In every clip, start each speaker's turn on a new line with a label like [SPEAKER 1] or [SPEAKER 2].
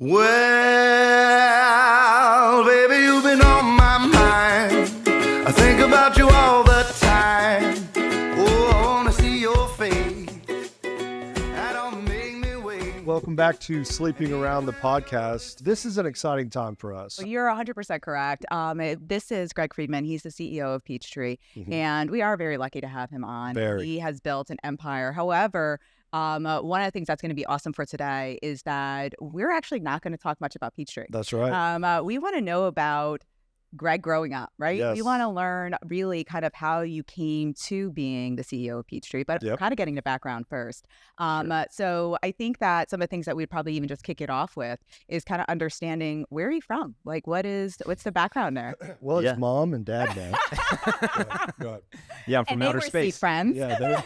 [SPEAKER 1] Well, baby, you've been on my mind. I think about you all the time. Oh, I want to see your face. That don't make me wait.
[SPEAKER 2] Welcome back to Sleeping Around the podcast. This is an exciting time for us.
[SPEAKER 3] Well, you're 100% correct. This is Greg Friedman. He's the CEO of Peachtree, and we are very lucky to have him on.
[SPEAKER 2] Very.
[SPEAKER 3] He has built an empire. However, one of the things that's going to be awesome for today is that we're actually not going to talk much about Peachtree.
[SPEAKER 2] That's right.
[SPEAKER 3] We want to know about Greg growing up, right?
[SPEAKER 2] Yes.
[SPEAKER 3] We want to learn really kind of how you came to being the CEO of Peachtree, but kind of getting the background first. So I think that some of the things that we'd probably even just kick it off with is kind of understanding where are you from? Like, what's the background there?
[SPEAKER 2] Well, it's mom and dad now. Go ahead.
[SPEAKER 4] Yeah, I'm from
[SPEAKER 3] and
[SPEAKER 4] outer
[SPEAKER 3] they were
[SPEAKER 4] space.
[SPEAKER 3] friends.
[SPEAKER 2] Yeah,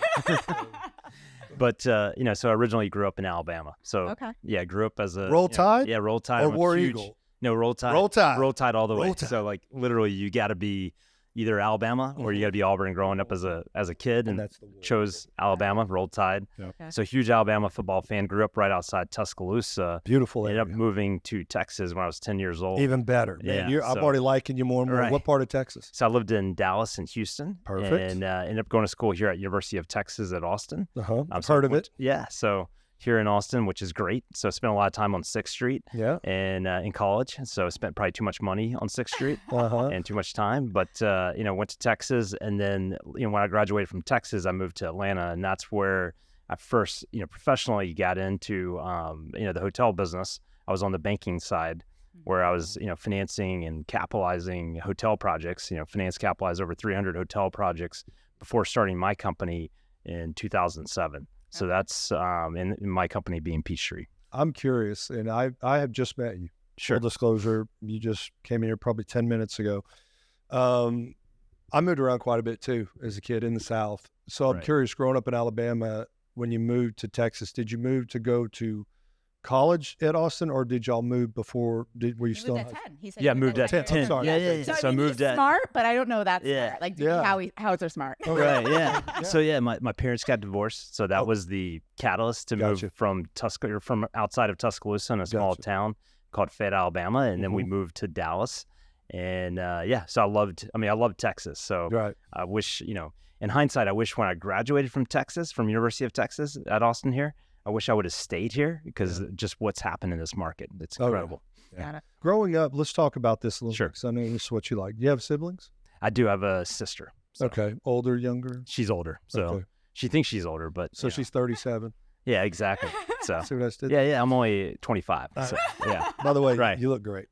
[SPEAKER 4] But, so I originally grew up in Alabama. So, yeah, grew up as a...
[SPEAKER 2] Roll Tide?
[SPEAKER 4] Yeah, Roll Tide.
[SPEAKER 2] Or
[SPEAKER 4] I'm a
[SPEAKER 2] War
[SPEAKER 4] huge-
[SPEAKER 2] Eagle?
[SPEAKER 4] No, Roll Tide.
[SPEAKER 2] Roll Tide.
[SPEAKER 4] Roll Tide all the way.
[SPEAKER 2] Roll Tide.
[SPEAKER 4] So, like, literally, you got to be either Alabama or you got to be Auburn growing up as a kid, and
[SPEAKER 2] that's the war.
[SPEAKER 4] chose Alabama, Roll Tide.
[SPEAKER 2] Yep.
[SPEAKER 3] Okay.
[SPEAKER 4] So, huge Alabama football fan. Grew up right outside Tuscaloosa.
[SPEAKER 2] Beautiful
[SPEAKER 4] Ended
[SPEAKER 2] area.
[SPEAKER 4] up moving to Texas when I was 10 years old.
[SPEAKER 2] Even better. Man,
[SPEAKER 4] Yeah,
[SPEAKER 2] I'm
[SPEAKER 4] so-
[SPEAKER 2] already liking you more and more.
[SPEAKER 4] Right.
[SPEAKER 2] What part of Texas?
[SPEAKER 4] So I lived in Dallas and Houston.
[SPEAKER 2] Perfect.
[SPEAKER 4] And ended up going to school here at University of Texas at Austin.
[SPEAKER 2] I've heard of it.
[SPEAKER 4] Yeah. So here in Austin, which is great. So I spent a lot of time on 6th Street
[SPEAKER 2] Yeah.
[SPEAKER 4] and in college. So I spent probably too much money on 6th Street and too much time. But, went to Texas. And then, when I graduated from Texas, I moved to Atlanta. And that's where I first, professionally got into, the hotel business. I was on the banking side where I was, financing and capitalizing hotel projects, capitalized over 300 hotel projects before starting my company in 2007. So that's in my company being Peachtree.
[SPEAKER 2] I'm curious, and I have just met you.
[SPEAKER 4] Sure.
[SPEAKER 2] Full disclosure, you just came in here probably 10 minutes ago. I moved around quite a bit too as a kid in the South. So I'm
[SPEAKER 4] Right.
[SPEAKER 2] curious, growing up in Alabama, when you moved to Texas, did you move to go to college at Austin, or did y'all move before? Were you
[SPEAKER 3] He
[SPEAKER 2] still?
[SPEAKER 3] moved at 10. He said
[SPEAKER 4] Yeah,
[SPEAKER 3] he
[SPEAKER 4] moved at
[SPEAKER 2] 10.
[SPEAKER 4] 10.
[SPEAKER 2] I'm sorry.
[SPEAKER 4] Yeah.
[SPEAKER 3] So,
[SPEAKER 4] So I moved
[SPEAKER 3] he's
[SPEAKER 4] at...
[SPEAKER 3] smart, but I don't know that
[SPEAKER 4] Yeah.
[SPEAKER 3] smart. Like,
[SPEAKER 2] Yeah.
[SPEAKER 3] how is there smart?
[SPEAKER 4] Right, yeah. So my parents got divorced, so that was the catalyst to
[SPEAKER 2] Gotcha.
[SPEAKER 4] move from outside of Tuscaloosa in a small
[SPEAKER 2] Gotcha.
[SPEAKER 4] town called Fayette, Alabama, and then we moved to Dallas. And so I loved Texas. So
[SPEAKER 2] Right.
[SPEAKER 4] I wish, in hindsight, I wish when I graduated from University of Texas at Austin here, I wish I would have stayed here because just what's happened in this market. It's
[SPEAKER 2] Oh, yeah.
[SPEAKER 4] incredible.
[SPEAKER 3] Got it.
[SPEAKER 2] Growing up, let's talk about this a little
[SPEAKER 4] Sure.
[SPEAKER 2] bit, because I know this is what you like. Do you have siblings?
[SPEAKER 4] I do have a sister. So
[SPEAKER 2] Okay. Older, younger?
[SPEAKER 4] she's older. So
[SPEAKER 2] Okay.
[SPEAKER 4] she thinks she's older, but
[SPEAKER 2] So she's 37.
[SPEAKER 4] yeah, exactly. So
[SPEAKER 2] See what I just did?
[SPEAKER 4] yeah, I'm only 25. So yeah.
[SPEAKER 2] By the way,
[SPEAKER 4] Right.
[SPEAKER 2] you look great.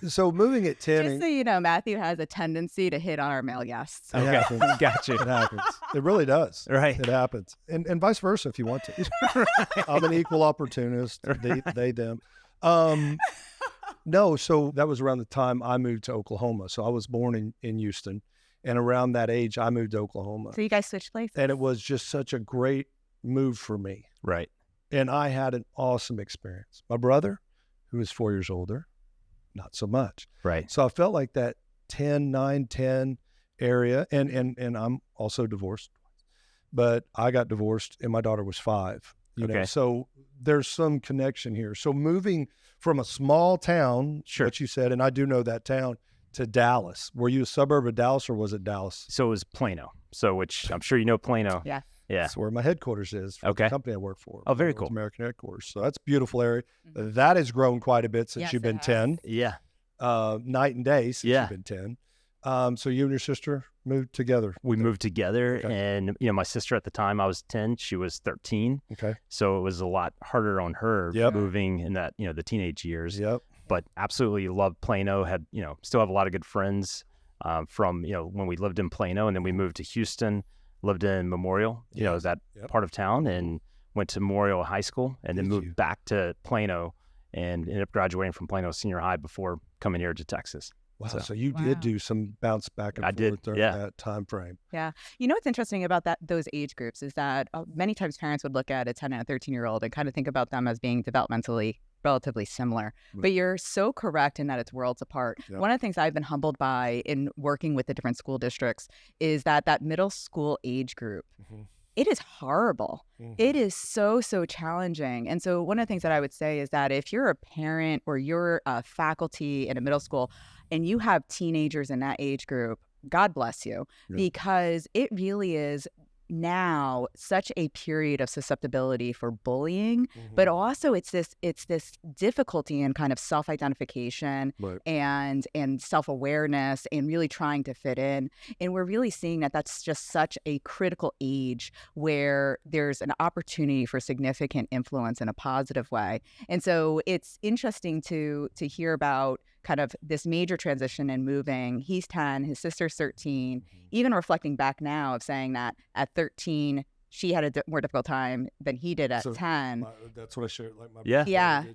[SPEAKER 2] So moving at 10.
[SPEAKER 3] Just so you know, Matthew has a tendency to hit on our male guests.
[SPEAKER 2] It
[SPEAKER 4] Okay,
[SPEAKER 2] happens.
[SPEAKER 4] got you.
[SPEAKER 2] It happens. It really does.
[SPEAKER 4] Right.
[SPEAKER 2] It happens. And vice versa if you want to. I'm an equal opportunist. They, them. No, so that was around the time I moved to Oklahoma. So I was born in Houston. And around that age, I moved to Oklahoma.
[SPEAKER 3] So you guys switched places.
[SPEAKER 2] And it was just such a great move for me.
[SPEAKER 4] Right.
[SPEAKER 2] And I had an awesome experience. My brother, who is 4 years older, not so much.
[SPEAKER 4] Right.
[SPEAKER 2] So I felt like that 9, 10 area, and I'm also divorced, but I got divorced and my daughter was 5, you know,
[SPEAKER 4] Okay.
[SPEAKER 2] so there's some connection here. So moving from a small town,
[SPEAKER 4] Sure.
[SPEAKER 2] what you said, and I do know that town, to Dallas. Were you a suburb of Dallas or was it Dallas?
[SPEAKER 4] So it was Plano. So which I'm sure you know Plano.
[SPEAKER 3] Yeah.
[SPEAKER 4] Yeah.
[SPEAKER 2] That's where my headquarters is for
[SPEAKER 4] Okay.
[SPEAKER 2] the company I work for.
[SPEAKER 4] Oh, very
[SPEAKER 2] North
[SPEAKER 4] cool.
[SPEAKER 2] American headquarters. So that's a beautiful area. That has grown quite a bit since
[SPEAKER 3] Yes,
[SPEAKER 2] you've
[SPEAKER 3] it
[SPEAKER 2] been
[SPEAKER 3] has.
[SPEAKER 2] 10.
[SPEAKER 4] Yeah.
[SPEAKER 2] Night and day since
[SPEAKER 4] Yeah.
[SPEAKER 2] you've been 10. So you and your sister moved together.
[SPEAKER 4] We moved together,
[SPEAKER 2] Okay.
[SPEAKER 4] and my sister at the time, I was 10, she was 13,
[SPEAKER 2] Okay.
[SPEAKER 4] so it was a lot harder on her
[SPEAKER 2] Yep.
[SPEAKER 4] moving in that the teenage years.
[SPEAKER 2] Yep.
[SPEAKER 4] But absolutely loved Plano. Had still have a lot of good friends from when we lived in Plano, and then we moved to Houston, lived in Memorial, that
[SPEAKER 2] Yep.
[SPEAKER 4] part of town, and went to Memorial High School, and then
[SPEAKER 2] Did
[SPEAKER 4] moved
[SPEAKER 2] you?
[SPEAKER 4] back to Plano, and ended up graduating from Plano Senior High before coming here to Texas.
[SPEAKER 2] Wow.
[SPEAKER 4] So-
[SPEAKER 2] So you
[SPEAKER 3] Wow.
[SPEAKER 2] did do some bounce back and
[SPEAKER 4] I
[SPEAKER 2] forth
[SPEAKER 4] did,
[SPEAKER 2] during
[SPEAKER 4] yeah.
[SPEAKER 2] that time frame.
[SPEAKER 3] Yeah. You know what's interesting about those age groups is that many times parents would look at a 10 and a 13-year-old and kind of think about them as being developmentally relatively similar.
[SPEAKER 2] Right.
[SPEAKER 3] But you're so correct in that it's worlds apart.
[SPEAKER 2] Yeah.
[SPEAKER 3] One of the things I've been humbled by in working with the different school districts is that middle school age group it is horrible. It is so, so challenging. And so one of the things that I would say is that if you're a parent or you're a faculty in a middle school and you have teenagers in that age group, God bless you, because it really is now such a period of susceptibility for bullying, but also it's this difficulty in kind of self-identification and self-awareness and really trying to fit in. And we're really seeing that that's just such a critical age where there's an opportunity for significant influence in a positive way. And so it's interesting to hear about kind of this major transition in moving. He's 10, his sister's 13, even reflecting back now of saying that at 13, she had a more difficult time than he did at 10.
[SPEAKER 2] That's what I shared. Like my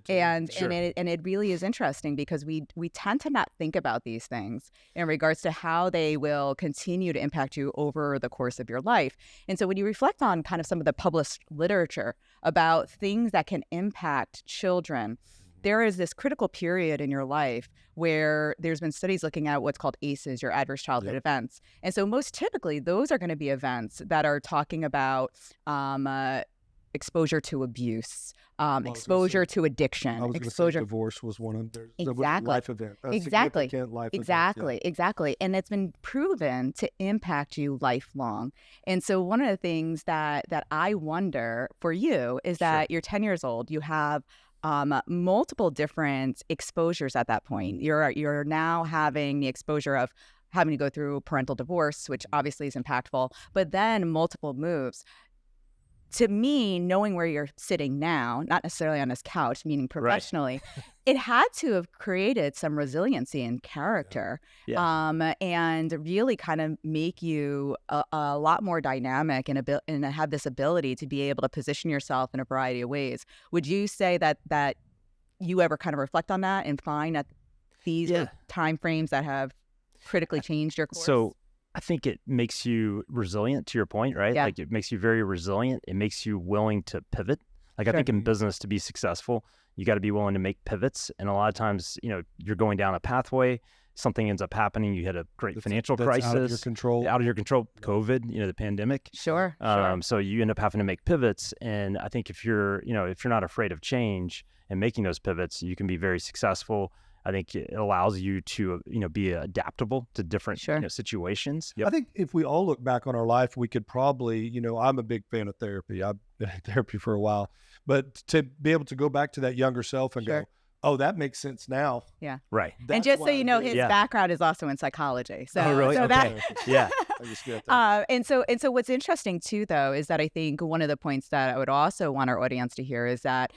[SPEAKER 3] and it really is interesting because we tend to not think about these things in regards to how they will continue to impact you over the course of your life. And so when you reflect on kind of some of the published literature about things that can impact children, there is this critical period in your life where there's been studies looking at what's called ACEs, your adverse childhood events. And so most typically, those are going to be events that are talking about exposure to abuse, exposure to addiction,
[SPEAKER 2] exposure. Divorce was one of them.
[SPEAKER 3] Exactly.
[SPEAKER 2] Life event.
[SPEAKER 3] Exactly. And it's been proven to impact you lifelong. And so one of the things that I wonder for you is that you're 10 years old, you have multiple different exposures at that point. You're now having the exposure of having to go through parental divorce, which obviously is impactful, but then multiple moves. To me, knowing where you're sitting now, not necessarily on this couch, meaning professionally, it had to have created some resiliency and character, and really kind of make you a lot more dynamic and have this ability to be able to position yourself in a variety of ways. Would you say that you ever kind of reflect on that and find that these are time frames that have critically changed your course?
[SPEAKER 4] So I think it makes you resilient, to your point, right?
[SPEAKER 3] Yeah.
[SPEAKER 4] Like it makes you very resilient. It makes you willing to pivot. Like I think in business, to be successful, you got to be willing to make pivots. And a lot of times, you're going down a pathway, something ends up happening. You hit a great financial crisis. Out of your control. COVID, the pandemic.
[SPEAKER 3] Sure.
[SPEAKER 4] So you end up having to make pivots. And I think if you're not afraid of change and making those pivots, you can be very successful. I think it allows you to, be adaptable to different situations.
[SPEAKER 2] I think if we all look back on our life, we could probably, I'm a big fan of therapy. I've been in therapy for a while, but to be able to go back to that younger self and go, oh, that makes sense now.
[SPEAKER 3] Yeah.
[SPEAKER 4] Right.
[SPEAKER 3] And just so you know, his background is also in psychology. So,
[SPEAKER 4] oh, really?
[SPEAKER 3] So
[SPEAKER 4] okay.
[SPEAKER 3] And so what's interesting too, though, is that I think one of the points that I would also want our audience to hear is that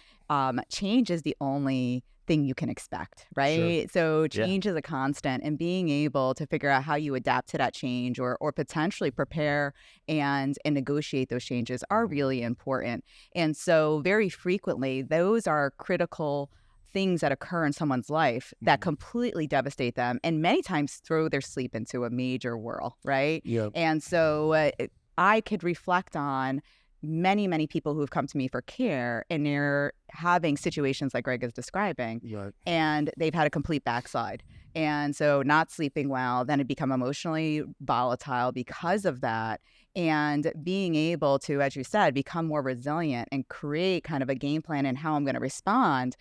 [SPEAKER 3] change is the only thing you can expect, right? So change is a constant, and being able to figure out how you adapt to that change or potentially prepare and negotiate those changes are really important. And so very frequently, those are critical things that occur in someone's life that completely devastate them and many times throw their sleep into a major whirl, right?
[SPEAKER 2] Yeah.
[SPEAKER 3] And so I could reflect on many, many people who have come to me for care, and they're having situations like Greg is describing, and they've had a complete backslide. And so not sleeping well, then it become emotionally volatile because of that. And being able to, as you said, become more resilient and create kind of a game plan in how I'm going to respond,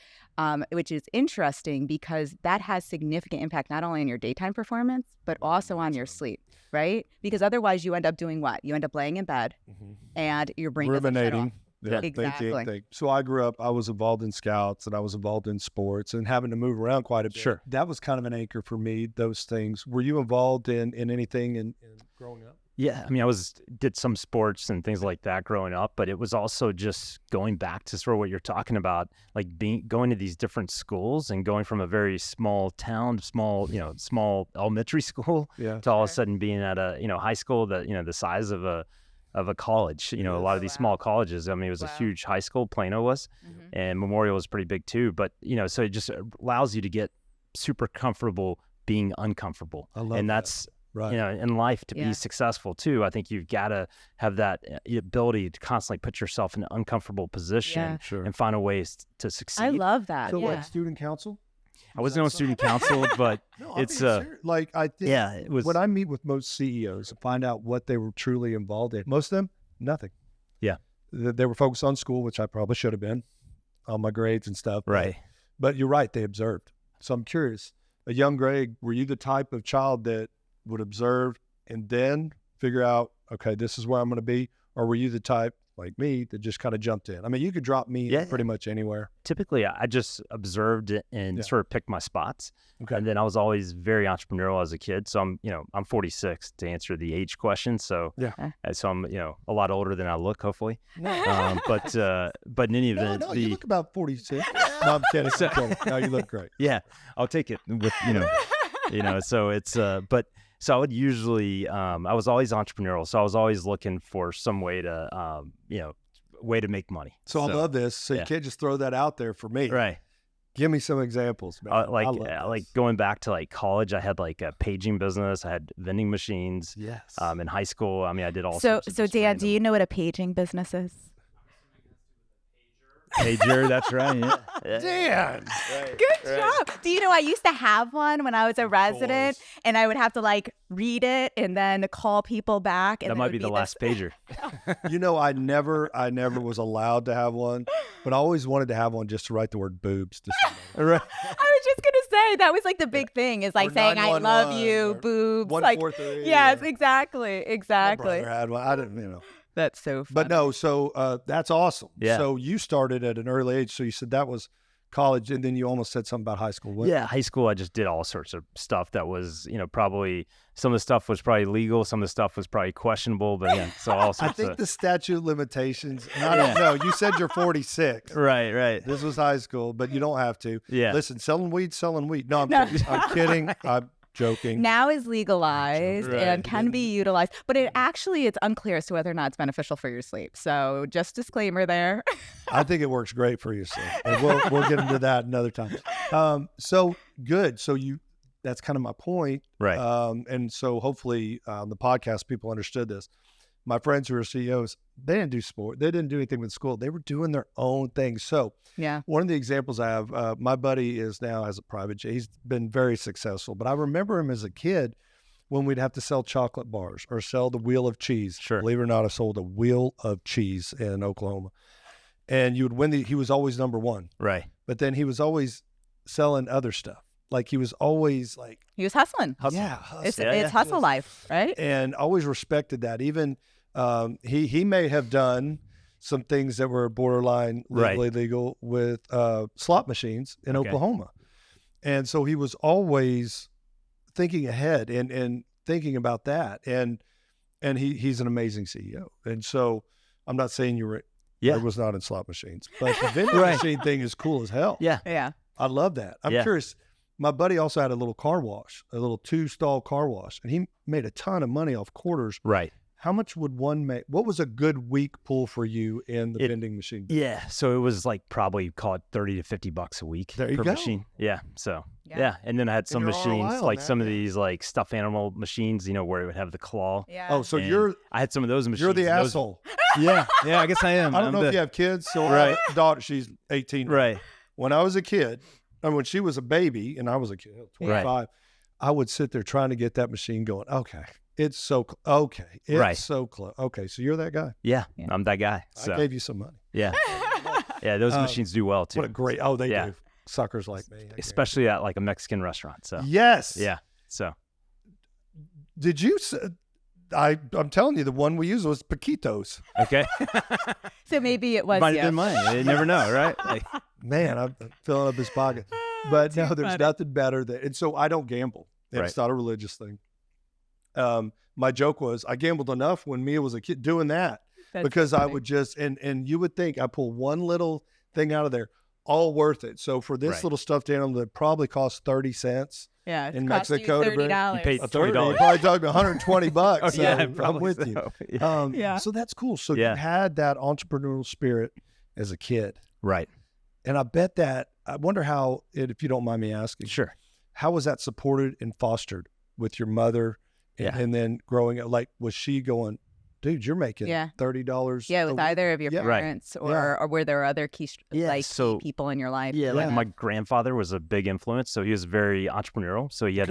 [SPEAKER 3] which is interesting because that has significant impact not only on your daytime performance, but also on your sleep, right? Because otherwise you end up doing what? You end up laying in bed and your brain doesn't shut off.
[SPEAKER 2] Yeah,
[SPEAKER 3] exactly.
[SPEAKER 2] Think. So I grew up, I was involved in scouts and I was involved in sports and having to move around quite a bit.
[SPEAKER 4] Sure.
[SPEAKER 2] That was kind of an anchor for me, those things. Were you involved in anything in growing up?
[SPEAKER 4] Yeah, I mean, did some sports and things like that growing up, but it was also just going back to sort of what you're talking about, like going to these different schools and going from a very small town, small elementary school to all of a sudden being at a high school that the size of a college. A lot of these small colleges. I mean, it was a huge high school. Plano was, and Memorial was pretty big too. But so it just allows you to get super comfortable being uncomfortable, and that's. Right. In life to be successful too, I think you've got to have that ability to constantly put yourself in an uncomfortable position and find a way to succeed.
[SPEAKER 3] I love that.
[SPEAKER 2] So like student council?
[SPEAKER 4] I wasn't on student council, but it's
[SPEAKER 2] like I think
[SPEAKER 4] it was
[SPEAKER 2] when I meet with most CEOs and find out what they were truly involved in, most of them, nothing.
[SPEAKER 4] Yeah.
[SPEAKER 2] They were focused on school, which I probably should have been, on my grades and stuff.
[SPEAKER 4] Right.
[SPEAKER 2] But you're right, they observed. So I'm curious, a young Greg, were you the type of child that would observe and then figure out, okay, this is where I'm going to be? Or were you the type, like me, that just kind of jumped in? I mean, you could drop me pretty much anywhere.
[SPEAKER 4] Typically, I just observed it and sort of picked my spots.
[SPEAKER 2] Okay.
[SPEAKER 4] And then I was always very entrepreneurial as a kid. So I'm 46 to answer the age question. So so I'm a lot older than I look, hopefully. But in any event,
[SPEAKER 2] you look about 46. No, I'm kidding. I'm kidding. No, you look great.
[SPEAKER 4] Yeah, I'll take it with So it's So I would usually, I was always entrepreneurial. So I was always looking for some way to, way to make money.
[SPEAKER 2] So I love this. So you can't just throw that out there for me.
[SPEAKER 4] Right.
[SPEAKER 2] Give me some examples, man.
[SPEAKER 4] Like going back to like college, I had like a paging business. I had vending machines.
[SPEAKER 2] Yes.
[SPEAKER 4] In high school, I did all
[SPEAKER 3] So
[SPEAKER 4] sorts of just
[SPEAKER 3] Dan,
[SPEAKER 4] random...
[SPEAKER 3] do you know what a paging business is?
[SPEAKER 4] Pager, that's right. Yeah.
[SPEAKER 2] Dan.
[SPEAKER 3] Good job. Do you know I used to have one when I was a resident, and I would have to like read it and then call people back. And
[SPEAKER 4] that might be the last pager.
[SPEAKER 2] I never was allowed to have one, but I always wanted to have one just to write the word boobs to somebody.
[SPEAKER 3] Right. I was just gonna say that was like the big thing is like saying I love you, boobs.
[SPEAKER 2] 143.
[SPEAKER 3] Yes, exactly.
[SPEAKER 2] My brother had one. I didn't,
[SPEAKER 3] That's so funny.
[SPEAKER 2] But no, so that's awesome.
[SPEAKER 4] Yeah.
[SPEAKER 2] So you started at an early age. So you said that was college, and then you almost said something about high school. What?
[SPEAKER 4] Yeah, high school, I just did all sorts of stuff that was, probably some of the stuff was probably legal, some of the stuff was probably questionable, but yeah, so all sorts
[SPEAKER 2] I think the statute of limitations, and I don't know, you said you're 46.
[SPEAKER 4] Right.
[SPEAKER 2] This was high school, but you don't have to.
[SPEAKER 4] Yeah.
[SPEAKER 2] Listen, selling weed. No, I'm kidding. I'm joking.
[SPEAKER 3] Now is legalized and can be utilized, but it's unclear as to whether or not it's beneficial for your sleep. So just disclaimer there.
[SPEAKER 2] I think it works great for you. So we'll get into that another time. So good. So that's kind of my point.
[SPEAKER 4] Right.
[SPEAKER 2] And so hopefully on the podcast, people understood this. My friends who are CEOs, they didn't do sport. They didn't do anything with school. They were doing their own thing. So one of the examples I have, my buddy has a private jet. He's been very successful, but I remember him as a kid when we'd have to sell chocolate bars or sell the wheel of cheese.
[SPEAKER 4] Sure.
[SPEAKER 2] Believe it or not, I sold a wheel of cheese in Oklahoma. And you would win he was always number one.
[SPEAKER 4] Right.
[SPEAKER 2] But then he was always selling other stuff. Like he was always like.
[SPEAKER 3] He was hustling.
[SPEAKER 2] Yeah.
[SPEAKER 3] It's hustle life, right?
[SPEAKER 2] And always respected that. Even he may have done some things that were borderline legally legal with slot machines in Oklahoma. And so he was always thinking ahead and thinking about that. And he's an amazing CEO. And so I'm not saying I was not in slot machines, but the vending machine thing is cool as hell.
[SPEAKER 4] Yeah.
[SPEAKER 3] Yeah.
[SPEAKER 2] I love that. I'm curious. My buddy also had a little car wash, a little 2-stall car wash, and he made a ton of money off quarters.
[SPEAKER 4] Right.
[SPEAKER 2] How much would one make? What was a good week pull for you in the vending machine?
[SPEAKER 4] Yeah. So it was like probably call it $30 to $50 a week
[SPEAKER 2] per
[SPEAKER 4] machine. Yeah. So and then I had some machines like some of these like stuffed animal machines, where it would have the claw.
[SPEAKER 3] Yeah.
[SPEAKER 2] Oh, so
[SPEAKER 4] I had some of those machines.
[SPEAKER 2] You're the asshole.
[SPEAKER 4] Yeah. I guess I am.
[SPEAKER 2] I don't know if you have kids. So daughter, she's 18.
[SPEAKER 4] Right.
[SPEAKER 2] When I was a kid, and when she was a baby, and I was a kid, 25, I would sit there trying to get that machine going. Okay. It's so so close. Okay, so you're that guy.
[SPEAKER 4] Yeah, I'm that guy. So.
[SPEAKER 2] I gave you some money.
[SPEAKER 4] Yeah, those machines do well too.
[SPEAKER 2] What a great! They do. Suckers like me,
[SPEAKER 4] especially at like a Mexican restaurant. So
[SPEAKER 2] yes,
[SPEAKER 4] yeah. So
[SPEAKER 2] did you? I'm telling you, the one we used was Paquitos.
[SPEAKER 4] Okay.
[SPEAKER 3] So maybe it was.
[SPEAKER 4] Might have been mine. You never know, right? Like,
[SPEAKER 2] man, I'm filling up his pocket. But no, there's nothing better than. And so I don't gamble. It's not a religious thing. My joke was I gambled enough when Mia was a kid doing that. That's because funny. I would just and you would think I pull one little thing out of there, all worth it. So for this little stuffed animal that probably cost 30 cents.
[SPEAKER 3] Yeah,
[SPEAKER 2] in Mexico,
[SPEAKER 3] $30.
[SPEAKER 2] You
[SPEAKER 4] paid $30.
[SPEAKER 2] Probably talked $120.
[SPEAKER 4] Oh,
[SPEAKER 2] so
[SPEAKER 4] yeah,
[SPEAKER 2] I'm with
[SPEAKER 4] so.
[SPEAKER 2] you. So that's cool. So you had that entrepreneurial spirit as a kid,
[SPEAKER 4] right?
[SPEAKER 2] And I bet that I wonder how, if you don't mind me asking,
[SPEAKER 4] sure,
[SPEAKER 2] how was that supported and fostered with your mother, and then growing up? Like, was she going, dude, you're making $30?
[SPEAKER 3] Yeah, with either of your parents, or were there other key key people in your life?
[SPEAKER 4] Yeah, like my grandfather was a big influence, so he was very entrepreneurial. So he had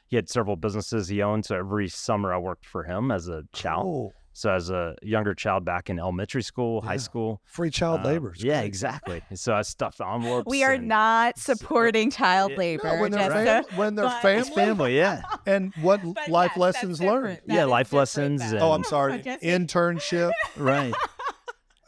[SPEAKER 4] he had several businesses he owned. So every summer I worked for him as a chow. So as a younger child back in elementary school, high school.
[SPEAKER 2] Free child labor.
[SPEAKER 4] Yeah, great. Exactly. So I stuffed envelopes.
[SPEAKER 3] We are not supporting child labor.
[SPEAKER 2] No, when they're
[SPEAKER 4] family, yeah.
[SPEAKER 2] And what life lessons learned.
[SPEAKER 4] Yeah, life lessons.
[SPEAKER 2] Oh, I'm sorry. Internship.
[SPEAKER 4] Right.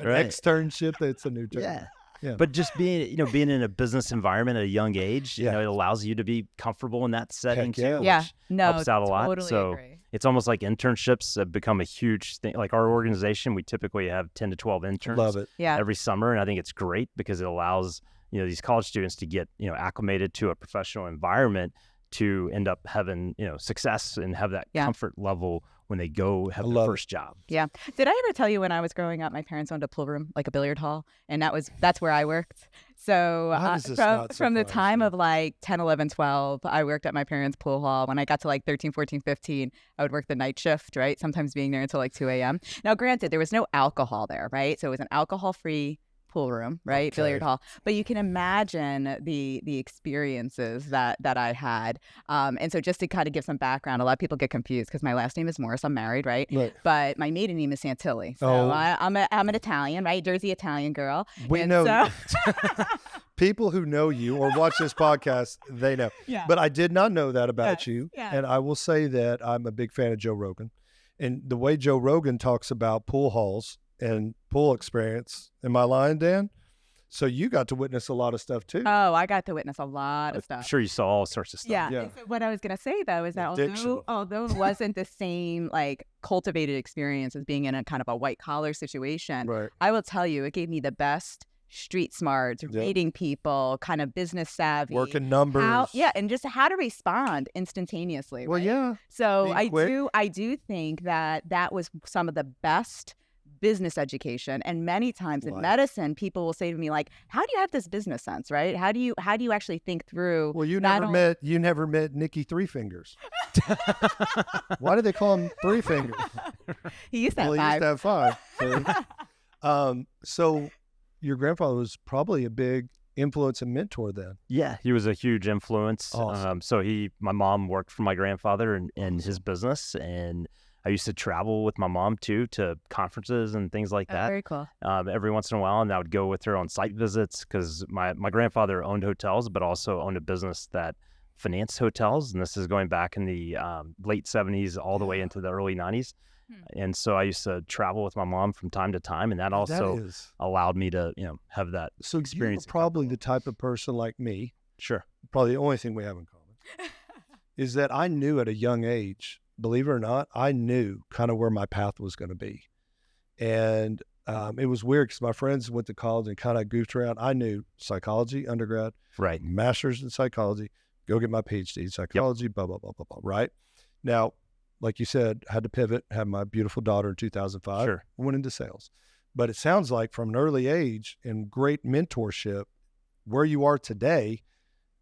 [SPEAKER 2] Externship. That's a new term.
[SPEAKER 4] Yeah. Yeah. But just being in a business environment at a young age, it allows you to be comfortable in that setting too.
[SPEAKER 3] Yeah.
[SPEAKER 4] Helps out a lot.
[SPEAKER 3] Totally
[SPEAKER 4] so
[SPEAKER 3] agree.
[SPEAKER 4] It's almost like internships have become a huge thing. Like our organization, we typically have 10 to 12 interns
[SPEAKER 2] Love it.
[SPEAKER 4] every summer. And I think it's great because it allows, these college students to get, acclimated to a professional environment to end up having, success and have that comfort level when they go have their first job.
[SPEAKER 3] Yeah. Did I ever tell you when I was growing up, my parents owned a pool room, like a billiard hall, and that's where I worked. So from the time of like 10, 11, 12, I worked at my parents' pool hall. When I got to like 13, 14, 15, I would work the night shift, right? Sometimes being there until like 2 a.m. Now, granted, there was no alcohol there, right? So it was an alcohol-free pool room, right? Billiard hall. But you can imagine the experiences that I had. And so just to kind of give some background, a lot of people get confused because my last name is Morris. I'm married, right? But my maiden name is Santilli. So I'm an Italian, right? Jersey Italian girl.
[SPEAKER 2] We know. People who know you or watch this podcast, they know. Yeah. But I did not know that about you. Yeah. And I will say that I'm a big fan of Joe Rogan. And the way Joe Rogan talks about pool halls and pool experience. Am I lying, Dan? So you got to witness a lot of stuff too.
[SPEAKER 3] Oh, I got to witness a lot of stuff.
[SPEAKER 4] I'm sure you saw all sorts of stuff.
[SPEAKER 3] Yeah. So what I was going to say though is that although it wasn't the same like cultivated experience as being in a kind of a white collar situation, I will tell you, it gave me the best street smarts, reading people, kind of business savvy,
[SPEAKER 2] working numbers.
[SPEAKER 3] And just how to respond instantaneously.
[SPEAKER 2] Well, yeah.
[SPEAKER 3] So I do think that was some of the best business education. And many times in medicine, people will say to me like, how do you have this business sense, right? How do you actually think through?
[SPEAKER 2] Well, you never met Nicky Three Fingers. Why did they call him Three Fingers?
[SPEAKER 3] He used to have
[SPEAKER 2] five. He used to have 5. So your grandfather was probably a big influence and mentor then.
[SPEAKER 4] Yeah, he was a huge influence.
[SPEAKER 2] Awesome.
[SPEAKER 4] So my mom worked for my grandfather in his business, and I used to travel with my mom too to conferences and things like that.
[SPEAKER 3] Very cool.
[SPEAKER 4] Every once in a while, and I would go with her on site visits because my grandfather owned hotels, but also owned a business that financed hotels, and this is going back in the late 70s all the way into the early 90s. And so I used to travel with my mom from time to time, and that also allowed me to, have that experience.
[SPEAKER 2] You're probably the type of person like me.
[SPEAKER 4] Sure.
[SPEAKER 2] Probably the only thing we have in common is that I knew at a young age, believe it or not, I knew kind of where my path was going to be. And it was weird because my friends went to college and kind of goofed around. I knew psychology, undergrad, master's in psychology, go get my PhD in psychology, blah, blah, blah, blah, blah, right? Now, like you said, had to pivot, had my beautiful daughter in 2005, went into sales. But it sounds like from an early age and great mentorship, where you are today,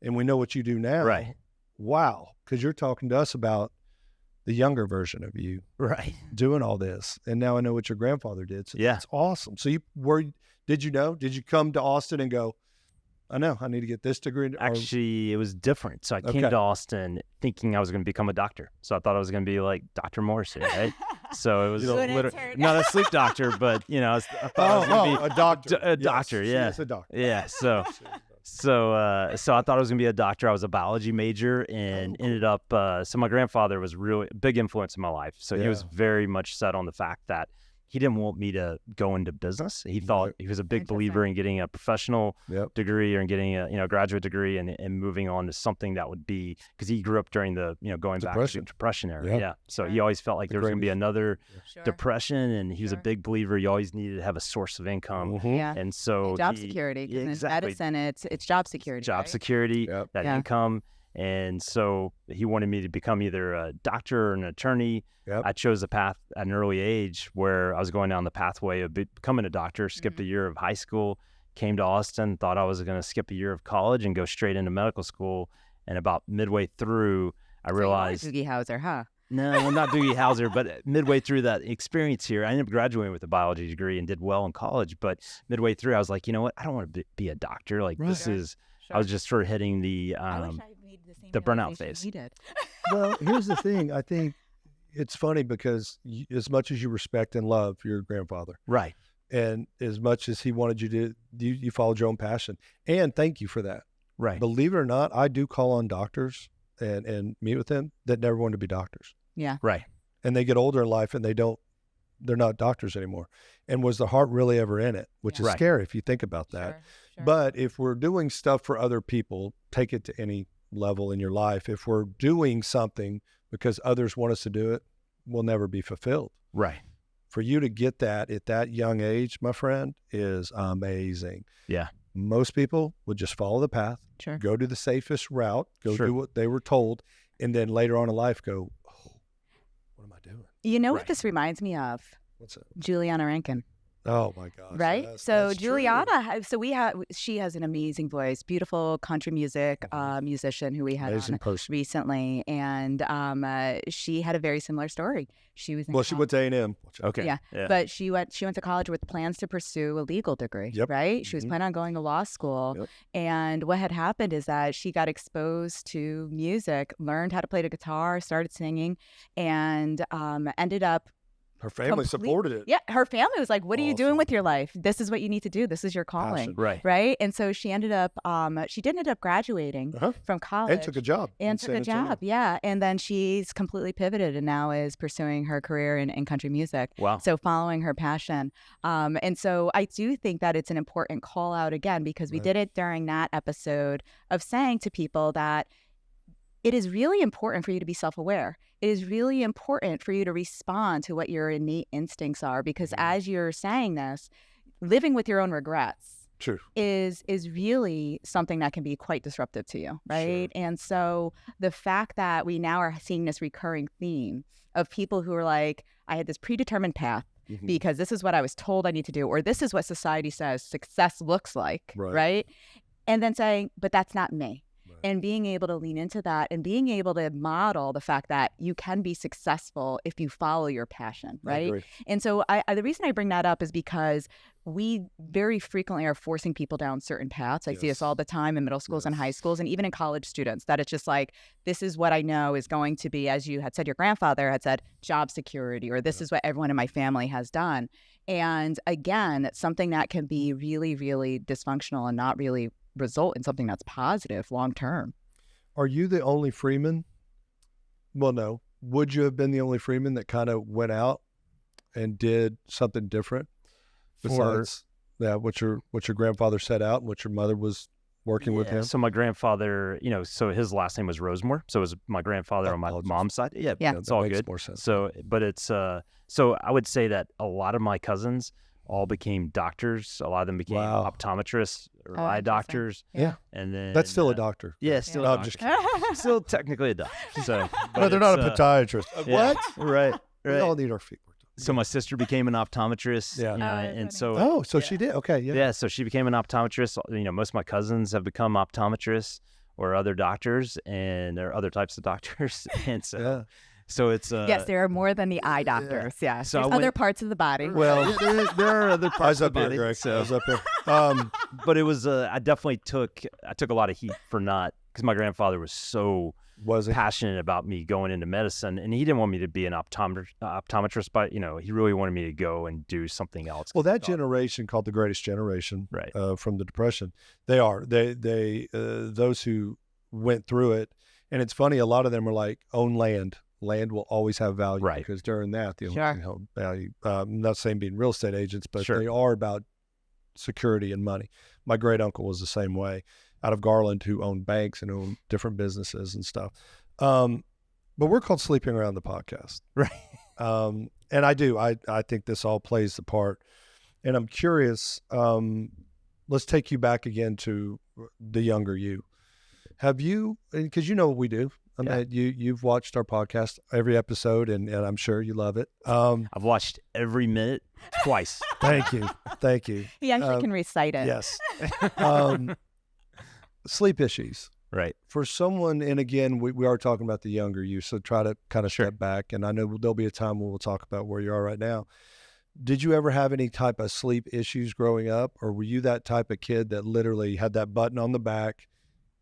[SPEAKER 2] and we know what you do now.
[SPEAKER 4] Right.
[SPEAKER 2] Wow. Because you're talking to us about the younger version of you.
[SPEAKER 4] Right.
[SPEAKER 2] Doing all this. And now I know what your grandfather did. So
[SPEAKER 4] yeah.
[SPEAKER 2] It's awesome. So did you come to Austin and go, I know, I need to get this degree?
[SPEAKER 4] Actually, it was different. So I came to Austin thinking I was going to become a doctor. So I thought I was going to be like Dr. Morrison, right? So it was not a sleep doctor, but, I thought I was going to be
[SPEAKER 2] a doctor.
[SPEAKER 4] A doctor, yeah.
[SPEAKER 2] Yes, a doctor.
[SPEAKER 4] Yeah, so I thought I was going to be a doctor. I was a biology major and ended up, so my grandfather was really a big influence in my life. So he was very much set on the fact that he didn't want me to go into business. He thought he was a big believer in getting a professional degree or in getting a graduate degree and moving on to something that would be, because he grew up during the, going back to the Depression era. Yeah. So he always felt like there was going to be another depression, and he was a big believer. You always needed to have a source of income. And so
[SPEAKER 3] job security. Exactly. In medicine, it's job security.
[SPEAKER 4] Security, that income. And so he wanted me to become either a doctor or an attorney. I chose a path at an early age where I was going down the pathway of becoming a doctor, skipped a year of high school, came to Austin, thought I was going to skip a year of college and go straight into medical school. And about midway through, I realized...
[SPEAKER 3] Doogie Howser, huh?
[SPEAKER 4] No, I'm not Doogie Howser, but midway through that experience here, I ended up graduating with a biology degree and did well in college. But midway through, I was like, you know what? I don't want to be a doctor. Like this is... I was just sort of hitting the burnout phase.
[SPEAKER 3] He did.
[SPEAKER 2] Well, here's the thing. I think it's funny because as much as you respect and love your grandfather,
[SPEAKER 4] right,
[SPEAKER 2] and as much as he wanted you to, you followed your own passion, and thank you for that.
[SPEAKER 4] right.
[SPEAKER 2] Believe it or not, I do call on doctors and meet with them that never wanted to be doctors.
[SPEAKER 3] Yeah.
[SPEAKER 4] Right.
[SPEAKER 2] And they get older in life and they're not doctors anymore. And was the heart really ever in it? Which is scary if you think about that.
[SPEAKER 3] Sure.
[SPEAKER 2] But if we're doing stuff for other people, take it to any level in your life. If we're doing something because others want us to do it, we'll never be fulfilled.
[SPEAKER 4] Right.
[SPEAKER 2] For you to get that at that young age, my friend, is amazing.
[SPEAKER 4] Yeah.
[SPEAKER 2] Most people would just follow the path, go to the safest route, go do what they were told, and then later on in life go, oh, what am I doing?
[SPEAKER 3] You know what this reminds me of?
[SPEAKER 2] What's it?
[SPEAKER 3] Juliana Rankin.
[SPEAKER 2] Oh my gosh!
[SPEAKER 3] Right.
[SPEAKER 2] That's
[SPEAKER 3] So
[SPEAKER 2] true.
[SPEAKER 3] Juliana, she has an amazing voice, beautiful country music musician who we had on recently, and she had a very similar story. She was
[SPEAKER 2] she went to A&M.
[SPEAKER 4] Okay.
[SPEAKER 3] Yeah. But she went to college with plans to pursue a legal degree.
[SPEAKER 2] Yep.
[SPEAKER 3] Right. She was planning on going to law school, and what had happened is that she got exposed to music, learned how to play the guitar, started singing, and ended up.
[SPEAKER 2] Her family supported it.
[SPEAKER 3] Yeah, her family was like, what are you doing with your life? This is what you need to do. This is your calling.
[SPEAKER 2] Passion.
[SPEAKER 3] Right? And so she ended up, she did end up graduating from college.
[SPEAKER 2] And took a job.
[SPEAKER 3] Yeah. And then she's completely pivoted and now is pursuing her career in country music.
[SPEAKER 4] Wow.
[SPEAKER 3] So following her passion. And so I do think that it's an important call out again, because we did it during that episode of saying to people that it is really important for you to be self-aware. It is really important for you to respond to what your innate instincts are, because as you're saying this, living with your own regrets is really something that can be quite disruptive to you, right? And so the fact that we now are seeing this recurring theme of people who are like, I had this predetermined path because this is what I was told I need to do, or this is what society says success looks like, right? And then saying, but that's not me. And being able to lean into that and being able to model the fact that you can be successful if you follow your passion, right? And so the reason I bring that up is because we very frequently are forcing people down certain paths. I see this all the time in middle schools and high schools and even in college students, that it's just like, this is what I know is going to be, as you had said, your grandfather had said, job security, or this is what everyone in my family has done. And again, it's something that can be really, really dysfunctional and not really result in something that's positive long term.
[SPEAKER 2] Are you the only Freeman? Well, no. Would you have been the only Freeman that kind of went out and did something different besides what your grandfather set out and what your mother was working with him?
[SPEAKER 4] So my grandfather, so his last name was Rosemore. So it was my grandfather on my mom's side. Yeah, it's all good.
[SPEAKER 2] More sense.
[SPEAKER 4] So, but it's so I would say that a lot of my cousins all became doctors. A lot of them became optometrists or eye doctors.
[SPEAKER 2] Yeah.
[SPEAKER 4] And then
[SPEAKER 2] that's still a doctor.
[SPEAKER 4] Yeah, still
[SPEAKER 2] no,
[SPEAKER 4] a
[SPEAKER 2] I'm
[SPEAKER 4] doctor.
[SPEAKER 2] just kidding.
[SPEAKER 4] Still technically a doctor. So,
[SPEAKER 2] no, they're not a podiatrist. What?
[SPEAKER 4] Right.
[SPEAKER 2] We all need our feet worked on.
[SPEAKER 4] So my sister became an optometrist.
[SPEAKER 2] Yeah.
[SPEAKER 4] And so
[SPEAKER 2] she did. Okay. Yeah.
[SPEAKER 4] Yeah. So she became an optometrist. Most of my cousins have become optometrists or other doctors, and there are other types of doctors. And so So it's
[SPEAKER 3] yes, there are more than the eye doctors. Yeah,
[SPEAKER 4] so
[SPEAKER 3] there's other parts of the body.
[SPEAKER 4] Well, there are other parts of the body.
[SPEAKER 2] Greg.
[SPEAKER 4] So
[SPEAKER 2] I was up here.
[SPEAKER 4] But it was I definitely took a lot of heat for not, because my grandfather was so passionate about me going into medicine, and he didn't want me to be an optometrist, but he really wanted me to go and do something else.
[SPEAKER 2] Well, that generation called the greatest generation,
[SPEAKER 4] right?
[SPEAKER 2] From the Depression, they those who went through it, and it's funny. A lot of them are like, own land. Land will always have value,
[SPEAKER 4] right?
[SPEAKER 2] Because during that, the only value. I'm not saying being real estate agents, but they are about security and money. My great uncle was the same way, out of Garland, who owned banks and owned different businesses and stuff. But we're called Sleeping Around the Podcast,
[SPEAKER 4] right?
[SPEAKER 2] And I think this all plays the part. And I'm curious. Let's take you back again to the younger you. Have you? Because you know what we do. I mean, you've watched our podcast, every episode, and I'm sure you love it.
[SPEAKER 4] I've watched every minute twice.
[SPEAKER 2] Thank you.
[SPEAKER 3] He actually can recite it.
[SPEAKER 2] Yes. Sleep issues.
[SPEAKER 4] Right.
[SPEAKER 2] For someone, and again, we are talking about the younger you, so try to kind of step back, and I know there'll be a time when we'll talk about where you are right now. Did you ever have any type of sleep issues growing up, or were you that type of kid that literally had that button on the back,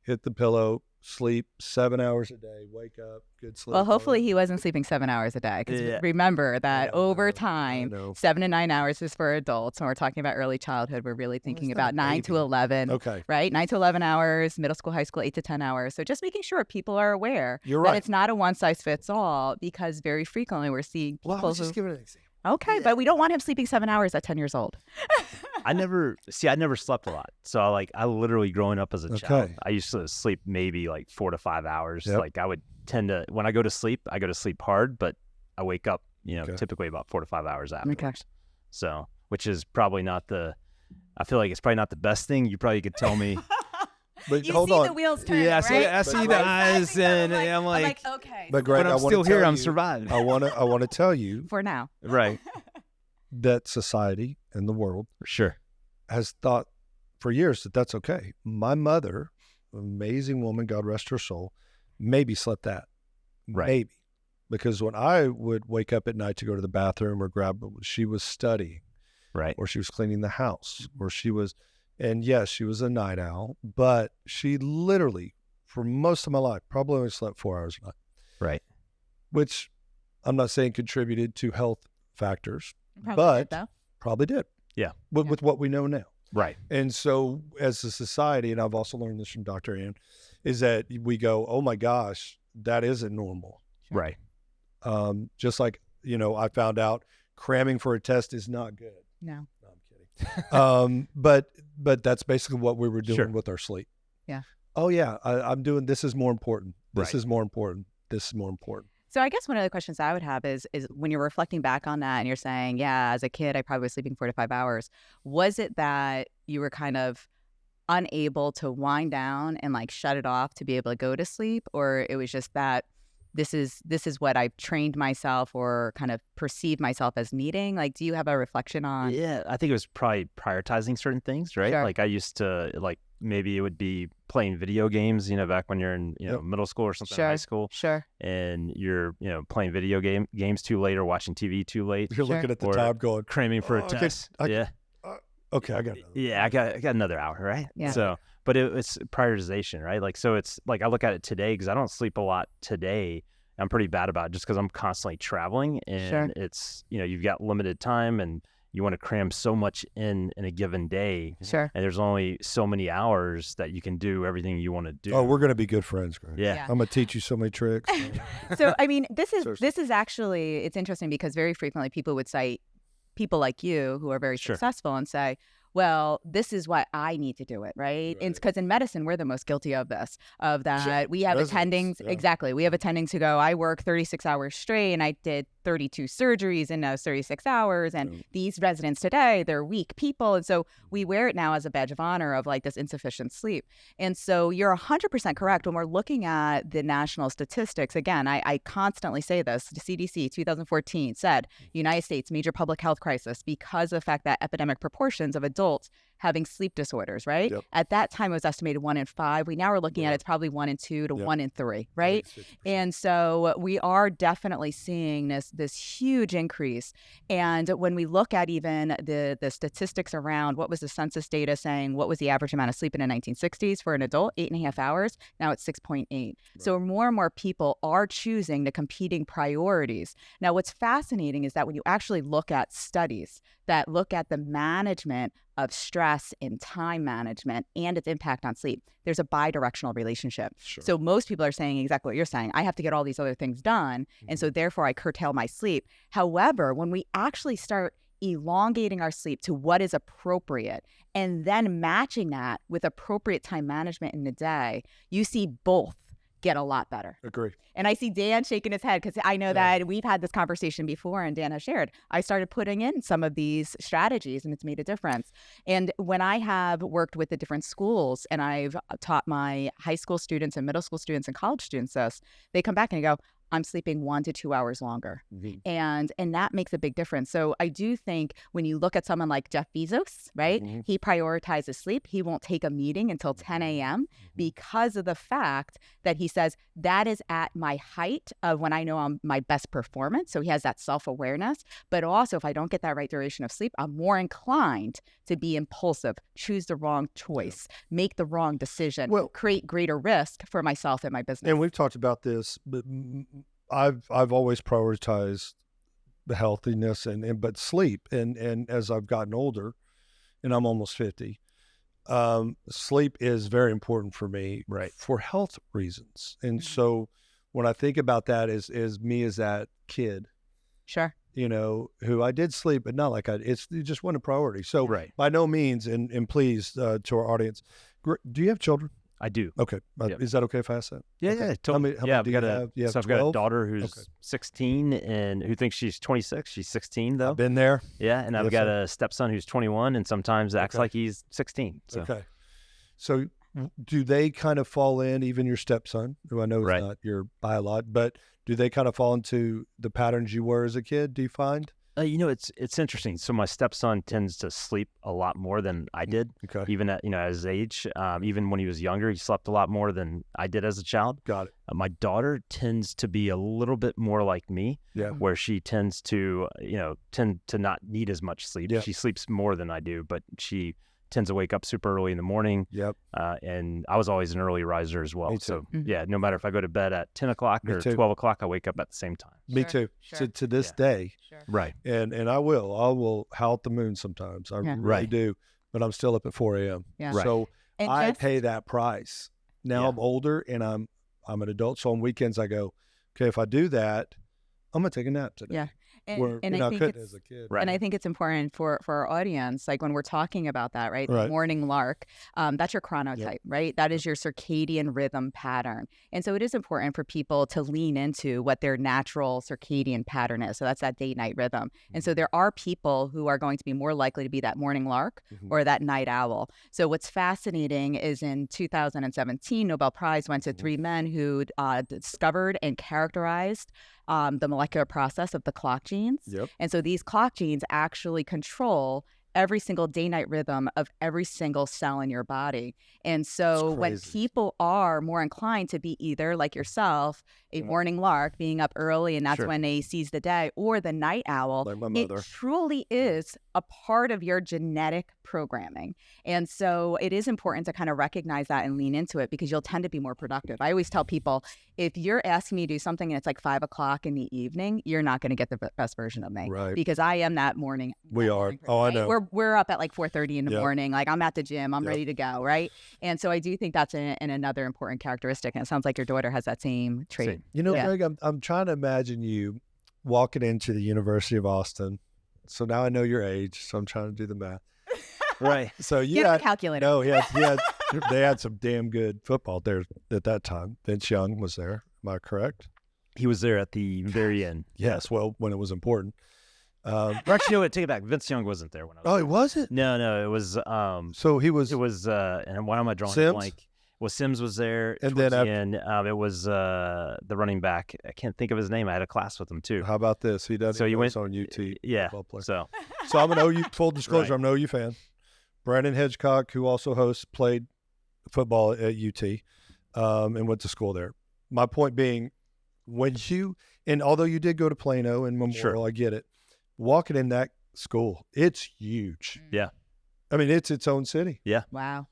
[SPEAKER 2] hit the pillow, sleep 7 hours a day, wake up, good sleep.
[SPEAKER 3] Well, hopefully he wasn't sleeping 7 hours a day, because remember that over time, 7 to 9 hours is for adults. When we're talking about early childhood, we're really thinking about 9 to 11.
[SPEAKER 2] Okay.
[SPEAKER 3] Right? 9 to 11 hours, middle school, high school, 8 to 10 hours. So just making sure people are aware that it's not a one size fits all, because very frequently we're seeing people.
[SPEAKER 2] Well, just give it an example.
[SPEAKER 3] Okay, but we don't want him sleeping 7 hours at 10 years old.
[SPEAKER 4] I never slept a lot. So I literally growing up as a child, I used to sleep maybe like 4 to 5 hours.
[SPEAKER 2] Yep.
[SPEAKER 4] Like I would tend to, when I go to sleep hard, but I wake up, typically about 4 to 5 hours afterwards.
[SPEAKER 3] Okay.
[SPEAKER 4] So, which is probably not I feel like it's probably not the best thing. You probably could tell me.
[SPEAKER 2] But
[SPEAKER 3] you
[SPEAKER 2] hold
[SPEAKER 3] see
[SPEAKER 2] on.
[SPEAKER 3] the wheels turn,
[SPEAKER 4] Yeah,
[SPEAKER 3] right?
[SPEAKER 4] I see the eyes, and I'm like,
[SPEAKER 3] okay.
[SPEAKER 2] But Greg,
[SPEAKER 4] I'm still here. I'm surviving.
[SPEAKER 2] I want to tell you
[SPEAKER 3] For now.
[SPEAKER 4] Right.
[SPEAKER 2] that society and the world
[SPEAKER 4] Sure.
[SPEAKER 2] has thought for years that that's okay. My mother, amazing woman, God rest her soul, maybe slept that.
[SPEAKER 4] Right.
[SPEAKER 2] Maybe. Because when I would wake up at night to go to the bathroom or she was studying.
[SPEAKER 4] Right.
[SPEAKER 2] Or she was cleaning the house. Or she was, and yes, she was a night owl, but she literally, for most of my life, probably only slept 4 hours a night.
[SPEAKER 4] Right.
[SPEAKER 2] Which I'm not saying contributed to health factors, probably did.
[SPEAKER 4] Yeah.
[SPEAKER 2] With what we know now.
[SPEAKER 4] Right.
[SPEAKER 2] And so as a society, and I've also learned this from Dr. Ann, is that we go, oh my gosh, that isn't normal.
[SPEAKER 4] Right.
[SPEAKER 2] Just like, I found out cramming for a test is not good.
[SPEAKER 3] No.
[SPEAKER 2] I'm kidding. But that's basically what we were doing with our sleep.
[SPEAKER 3] Yeah.
[SPEAKER 2] Oh yeah, I'm doing, this is more important. This
[SPEAKER 4] Right.
[SPEAKER 2] is more important. This is more important.
[SPEAKER 3] So I guess one of the questions I would have is when you're reflecting back on that and you're saying, yeah, as a kid, I probably was sleeping 4 to 5 hours. Was it that you were kind of unable to wind down and like shut it off to be able to go to sleep? Or it was just that this is what I've trained myself or kind of perceived myself as needing? Like, do you have a reflection on?
[SPEAKER 4] Yeah, I think it was probably prioritizing certain things, right?
[SPEAKER 3] Sure.
[SPEAKER 4] Like I used to, maybe it would be playing video games, back when you're in, middle school or something, high school.
[SPEAKER 3] Sure.
[SPEAKER 4] And you're, playing video games too late or watching TV too late.
[SPEAKER 2] You're looking at the time going,
[SPEAKER 4] cramming for a test.
[SPEAKER 2] okay, I got another.
[SPEAKER 4] Yeah, I got another hour, right?
[SPEAKER 3] Yeah.
[SPEAKER 4] So, but it's prioritization, right? Like, so it's like I look at it today because I don't sleep a lot today. I'm pretty bad about it just because I'm constantly traveling, and it's, you've got limited time and you want to cram so much in a given day.
[SPEAKER 3] Sure.
[SPEAKER 4] And there's only so many hours that you can do everything you want to do.
[SPEAKER 2] Oh, we're going to be good friends, Greg.
[SPEAKER 4] Yeah.
[SPEAKER 2] I'm going to teach you so many tricks.
[SPEAKER 3] So, I mean, this is actually, it's interesting because very frequently people would cite people like you who are very successful and say, well, this is what I need to do it, right? And because in medicine, we're the most guilty of this, of that we have attendings. Yeah. Exactly. We have attendings who go, I work 36 hours straight and I did 32 surgeries in those 36 hours. And these residents today, they're weak people. And so we wear it now as a badge of honor of like this insufficient sleep. And so you're 100% correct. When we're looking at the national statistics, again, I constantly say this, the CDC 2014 said, United States major public health crisis because of the fact that epidemic proportions of adults having sleep disorders, right? Yep. At that time, it was estimated 1 in 5. We now are looking at it's probably 1 in 2 to 1 in 3, right? And so we are definitely seeing this huge increase. And when we look at even the statistics around what was the census data saying, what was the average amount of sleep in the 1960s for an adult, 8.5 hours, now it's 6.8. Right. So more and more people are choosing the competing priorities. Now, what's fascinating is that when you actually look at studies that look at the management of stress and time management and its impact on sleep, there's a bi-directional relationship. Sure. So most people are saying exactly what you're saying. I have to get all these other things done, and so therefore I curtail my sleep. However, when we actually start elongating our sleep to what is appropriate and then matching that with appropriate time management in the day, you see both get a lot better.
[SPEAKER 2] Agree.
[SPEAKER 3] And I see Dan shaking his head because I know that we've had this conversation before and Dan has shared. I started putting in some of these strategies and it's made a difference. And when I have worked with the different schools and I've taught my high school students and middle school students and college students this, they come back and they go, I'm sleeping 1 to 2 hours longer. And that makes a big difference. So I do think when you look at someone like Jeff Bezos, right, he prioritizes sleep. He won't take a meeting until 10 a.m. because of the fact that he says that is at my height of when I know I'm my best performance. So he has that self-awareness. But also, if I don't get that right duration of sleep, I'm more inclined to be impulsive, choose the wrong choice, make the wrong decision, create greater risk for myself and my business.
[SPEAKER 2] And we've talked about this, but I've always prioritized the healthiness but sleep. And as I've gotten older, and I'm almost 50, sleep is very important for me, for health reasons. And so when I think about that as me as that kid,
[SPEAKER 3] sure,
[SPEAKER 2] who I did sleep, but not like it just wasn't a priority. So by no means, and please, to our audience, do you have children?
[SPEAKER 4] I do.
[SPEAKER 2] Okay. Is that okay if I ask that?
[SPEAKER 4] Yeah,
[SPEAKER 2] okay.
[SPEAKER 4] yeah. Totally.
[SPEAKER 2] How many do you have? You have
[SPEAKER 4] so I've
[SPEAKER 2] 12?
[SPEAKER 4] got a daughter who's 16 and who thinks she's 26. She's 16 though.
[SPEAKER 2] I've been there.
[SPEAKER 4] Yeah, and I've got a stepson who's 21 and sometimes acts like he's 16. So.
[SPEAKER 2] Okay. So do they kind of fall in, even your stepson, who I know is not your biolog, but do they kind of fall into the patterns you were as a kid, do you find?
[SPEAKER 4] It's interesting. So my stepson tends to sleep a lot more than I did, even at his age. Even when he was younger, he slept a lot more than I did as a child.
[SPEAKER 2] Got it.
[SPEAKER 4] My daughter tends to be a little bit more like me, where she tends to, tend to not need as much sleep. She sleeps more than I do, but she tends to wake up super early in the morning. And I was always an early riser as well. So no matter if I go to bed at 10 o'clock or 12 o'clock, I wake up at the same time.
[SPEAKER 2] Me too. To this day.
[SPEAKER 4] Right.
[SPEAKER 2] And I will howl at the moon sometimes. I really do. But I'm still up at 4 a.m. So I pay that price. Now I'm older and I'm an adult. So on weekends I go, okay, if I do that, I'm going to take a nap today.
[SPEAKER 3] Yeah.
[SPEAKER 2] And I couldn't as a kid.
[SPEAKER 3] And I think it's important for our audience, like when we're talking about that, right? The morning lark, that's your chronotype, right? That is your circadian rhythm pattern. And so it is important for people to lean into what their natural circadian pattern is. So that's that day-night rhythm. And so there are people who are going to be more likely to be that morning lark or that night owl. So what's fascinating is in 2017, Nobel Prize went to 3 men who discovered and characterized the molecular process of the clock genes. And so these clock genes actually control every single day-night rhythm of every single cell in your body. And so when people are more inclined to be either, like yourself, a morning lark, being up early, and that's when they seize the day, or the night owl,
[SPEAKER 2] like my mother.
[SPEAKER 3] It truly is a part of your genetic programming. And so it is important to kind of recognize that and lean into it because you'll tend to be more productive. I always tell people, if you're asking me to do something and it's like 5 o'clock in the evening, you're not going to get the best version of me. Because I am that morning.
[SPEAKER 2] We are. Oh, I know.
[SPEAKER 3] We're up at like 4:30 in the morning. Like I'm at the gym. I'm ready to go. Right. And so I do think that's another important characteristic. And it sounds like your daughter has that same trait.
[SPEAKER 2] Greg, I'm trying to imagine you walking into the University of Austin. So now I know your age. So I'm trying to do the math. So you
[SPEAKER 3] had a calculator.
[SPEAKER 2] No, they had some damn good football there at that time. Vince Young was there. Am I correct?
[SPEAKER 4] He was there at the very end.
[SPEAKER 2] Yes. Well, when it was important.
[SPEAKER 4] Actually, no, take it back. Vince Young wasn't there when I was there.
[SPEAKER 2] It wasn't?
[SPEAKER 4] No, it was.
[SPEAKER 2] So he was.
[SPEAKER 4] It was. And why am I drawing
[SPEAKER 2] Sims?
[SPEAKER 4] a blank? Well, Sims was there,
[SPEAKER 2] and then
[SPEAKER 4] it was the running back. I can't think of his name. I had a class with him too.
[SPEAKER 2] How about this? He does.
[SPEAKER 4] So he went
[SPEAKER 2] on UT.
[SPEAKER 4] Yeah.
[SPEAKER 2] So I'm an OU. Full disclosure, I'm an OU fan. Brandon Hedgecock, who also hosts, played football at UT, and went to school there. My point being, and although you did go to Plano and Memorial, I get it. Walking in that school, it's huge.
[SPEAKER 4] Yeah.
[SPEAKER 2] I mean, it's its own city.
[SPEAKER 4] Yeah.
[SPEAKER 3] Wow.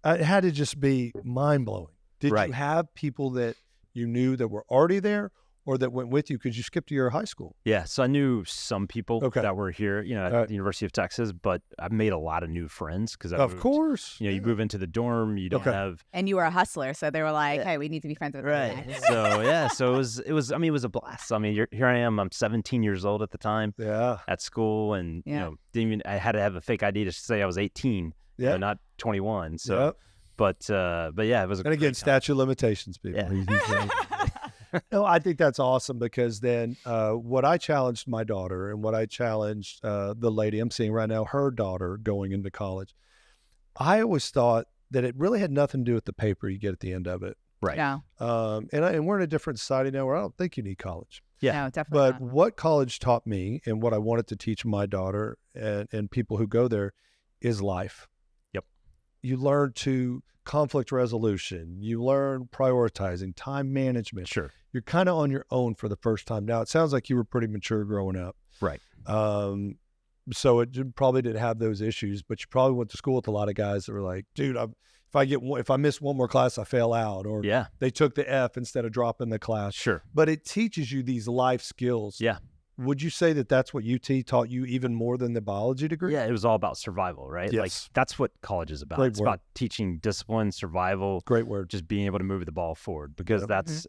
[SPEAKER 2] It had to just be mind-blowing. Did you have people that you knew that were already there or that went with you because you skipped to your high school?
[SPEAKER 4] Yeah, so I knew some people that were here, at the University of Texas, but I've made a lot of new friends because
[SPEAKER 2] of course.
[SPEAKER 4] You move into the dorm, you don't have.
[SPEAKER 3] And you were a hustler, so they were like, "Hey, we need to be friends with you."
[SPEAKER 4] So it was. I mean, it was a blast. I mean, here I am. I'm 17 years old at the time.
[SPEAKER 2] Yeah.
[SPEAKER 4] At school, and I had to have a fake ID to say I was 18. Yeah. Not 21. So, but yeah, it was.
[SPEAKER 2] And again, statute of limitations, people.
[SPEAKER 4] Yeah.
[SPEAKER 2] No, I think that's awesome because then what I challenged my daughter and what I challenged the lady I'm seeing right now, her daughter going into college, I always thought that it really had nothing to do with the paper you get at the end of it.
[SPEAKER 4] Right.
[SPEAKER 3] No.
[SPEAKER 2] And we're in a different society now where I don't think you need college.
[SPEAKER 4] Yeah.
[SPEAKER 3] No, definitely
[SPEAKER 2] But
[SPEAKER 3] not.
[SPEAKER 2] what college taught me and what I wanted to teach my daughter and people who go there is life.
[SPEAKER 4] Yep.
[SPEAKER 2] You learn to conflict resolution. You learn prioritizing, time management.
[SPEAKER 4] Sure.
[SPEAKER 2] You're kind of on your own for the first time. Now, it sounds like you were pretty mature growing up.
[SPEAKER 4] Right.
[SPEAKER 2] So it probably didn't have those issues, but you probably went to school with a lot of guys that were like, dude, if I miss one more class, I fail out, or they took the F instead of dropping the class.
[SPEAKER 4] Sure.
[SPEAKER 2] But it teaches you these life skills.
[SPEAKER 4] Yeah.
[SPEAKER 2] Would you say that that's what UT taught you even more than the biology degree?
[SPEAKER 4] Yeah, it was all about survival, right?
[SPEAKER 2] Yes.
[SPEAKER 4] Like that's what college is about. It's about teaching discipline, survival.
[SPEAKER 2] Great word.
[SPEAKER 4] Just being able to move the ball forward, because that's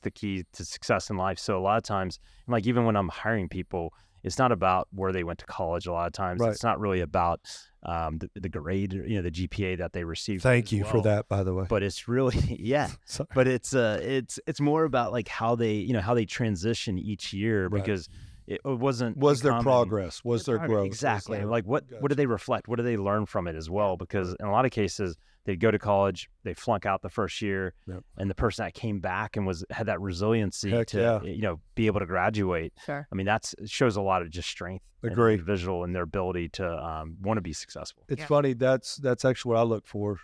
[SPEAKER 4] the key to success in life. So a lot of times, like even when I'm hiring people, it's not about where they went to college. A lot of times, it's not really about the grade, the GPA that they received.
[SPEAKER 2] Thank you for that, by the way.
[SPEAKER 4] But it's really, but it's more about like how they transition each year, because it wasn't.
[SPEAKER 2] Was there progress? Was there growth?
[SPEAKER 4] Exactly. Like what did they reflect? What did they learn from it as well? Because in a lot of cases, they'd go to college, they flunk out the first year, and the person that came back and had that resiliency to be able to graduate.
[SPEAKER 3] Sure.
[SPEAKER 4] I mean, it shows a lot of just strength, and visual in their ability to want to be successful.
[SPEAKER 2] It's funny. That's actually what I look for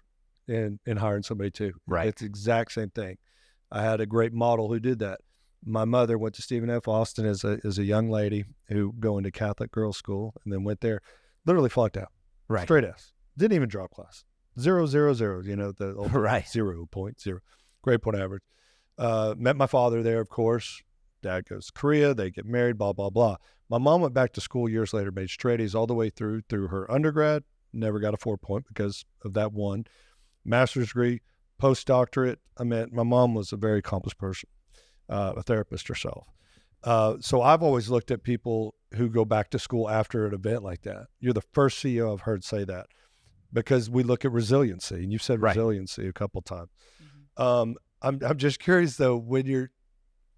[SPEAKER 2] in hiring somebody too.
[SPEAKER 4] Right.
[SPEAKER 2] It's the exact same thing. I had a great model who did that. My mother went to Stephen F. Austin as a young lady who going to Catholic girls' school, and then went there, literally flunked out.
[SPEAKER 4] Right.
[SPEAKER 2] Straight S. Didn't even drop class. 0, 0, 0, the old 0.0. Grade point average. Met my father there, of course. Dad goes to Korea. They get married, blah, blah, blah. My mom went back to school years later, made straight A's all the way through her undergrad. Never got a 4-point because of that one. Master's degree, postdoctorate. I mean, my mom was a very accomplished person, a therapist herself. So I've always looked at people who go back to school after an event like that. You're the first CEO I've heard say that, because we look at resiliency, and you've said resiliency a couple of times. I'm just curious though, when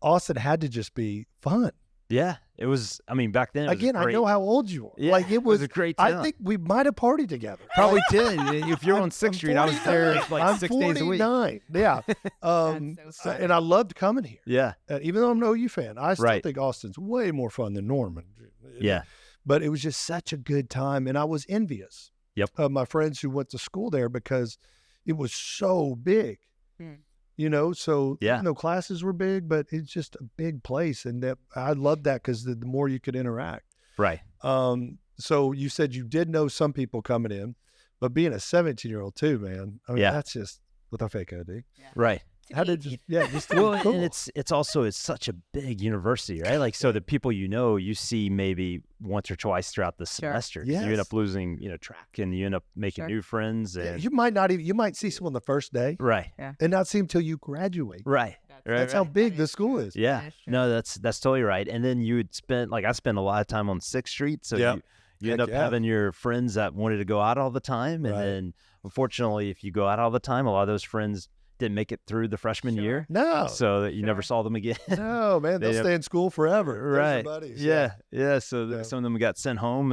[SPEAKER 2] Austin had to just be fun.
[SPEAKER 4] Yeah, it was. I mean, back then.
[SPEAKER 2] Again, I know how old you are.
[SPEAKER 4] Yeah,
[SPEAKER 2] like it was
[SPEAKER 4] a great time.
[SPEAKER 2] I think we might have partied together.
[SPEAKER 4] Probably did. If you're on 6th Street, I was there like 6 days a week.
[SPEAKER 2] I'm 49. Yeah. And I loved coming here.
[SPEAKER 4] Yeah.
[SPEAKER 2] Even though I'm an OU fan, I still think Austin's way more fun than Norman.
[SPEAKER 4] Yeah.
[SPEAKER 2] But it was just such a good time, and I was envious of my friends who went to school there, because it was so big. So even though classes were big, but it's just a big place, and I loved that because the more you could interact.
[SPEAKER 4] Right.
[SPEAKER 2] So you said you did know some people coming in, but being a 17-year-old too, man. I mean, that's just with a fake ID.
[SPEAKER 3] Yeah.
[SPEAKER 4] Right.
[SPEAKER 2] How did just
[SPEAKER 4] well,
[SPEAKER 2] cool.
[SPEAKER 4] and it's such a big university, right? Like, so the people you see maybe once or twice throughout the semester.
[SPEAKER 2] Yes.
[SPEAKER 4] You end up losing, track, and you end up making new friends. And
[SPEAKER 2] you might see someone the first day,
[SPEAKER 4] right?
[SPEAKER 2] And not see them till you graduate,
[SPEAKER 4] right?
[SPEAKER 2] That's how big the school is.
[SPEAKER 4] Yeah, no, that's totally right. And then you would I spent a lot of time on 6th Street, so you end up having your friends that wanted to go out all the time, and then unfortunately, if you go out all the time, a lot of those friends didn't make it through the freshman year.
[SPEAKER 2] No.
[SPEAKER 4] So that you never saw them again.
[SPEAKER 2] No, man. They'll stay in school forever.
[SPEAKER 4] Right.
[SPEAKER 2] Buddies.
[SPEAKER 4] Yeah. So some of them got sent home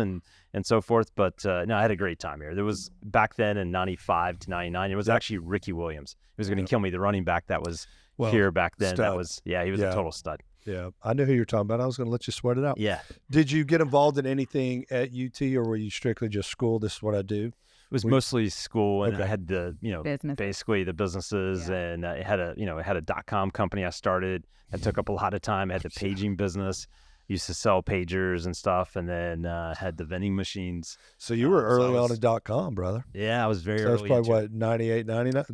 [SPEAKER 4] and so forth. But no, I had a great time here. There was, back then in 95 to 99, it was actually Ricky Williams. He was going to kill me, the running back that was here back then.
[SPEAKER 2] Stud.
[SPEAKER 4] That was, he was a total stud.
[SPEAKER 2] Yeah. I knew who you're talking about. I was going to let you sweat it out.
[SPEAKER 4] Yeah.
[SPEAKER 2] Did you get involved in anything at UT, or were you strictly just school? This is what I do.
[SPEAKER 4] It was mostly school, and
[SPEAKER 2] Okay.
[SPEAKER 4] I had the,
[SPEAKER 3] Business.
[SPEAKER 4] basically the businesses, and it had a .com company I started that took up a lot of time. I had the paging business, used to sell pagers and stuff, and then had the vending machines.
[SPEAKER 2] So you were early on at .com, brother.
[SPEAKER 4] Yeah, I was very
[SPEAKER 2] So
[SPEAKER 4] early.
[SPEAKER 2] that was probably 98, 99?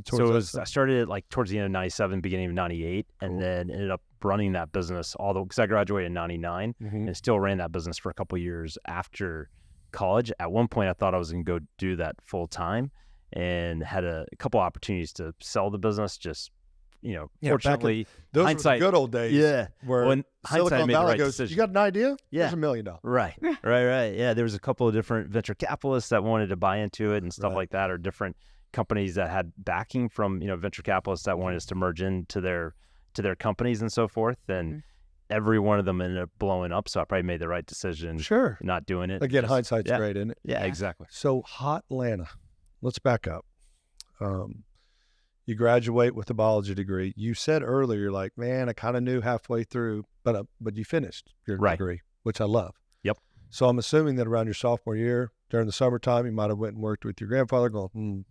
[SPEAKER 4] I started like towards the end of 97, beginning of 98, and then ended up running that business because I graduated in 99 and still ran that business for a couple of years after college. At one point, I thought I was going to go do that full time, and had a couple opportunities to sell the business. Just fortunately,
[SPEAKER 2] those
[SPEAKER 4] hindsight,
[SPEAKER 2] were the good old days.
[SPEAKER 4] Yeah,
[SPEAKER 2] where
[SPEAKER 4] when hindsight
[SPEAKER 2] Silicon
[SPEAKER 4] made the
[SPEAKER 2] Valley
[SPEAKER 4] right
[SPEAKER 2] goes,
[SPEAKER 4] decision.
[SPEAKER 2] you got an idea?
[SPEAKER 4] Yeah.
[SPEAKER 2] There's $1 million.
[SPEAKER 4] Right. Yeah, there was a couple of different venture capitalists that wanted to buy into it and stuff like that, or different companies that had backing from venture capitalists that wanted us to merge into their companies and so forth. And every one of them ended up blowing up, so I probably made the right decision.
[SPEAKER 2] Sure.
[SPEAKER 4] Not doing it.
[SPEAKER 2] Again, hindsight's great, isn't it?
[SPEAKER 4] Yeah, exactly.
[SPEAKER 2] So Hot Atlanta. Let's back up. You graduate with a biology degree. You said earlier, you're like, man, I kind of knew halfway through, but you finished your degree, which I love.
[SPEAKER 4] Yep.
[SPEAKER 2] So I'm assuming that around your sophomore year, during the summertime, you might have went and worked with your grandfather going,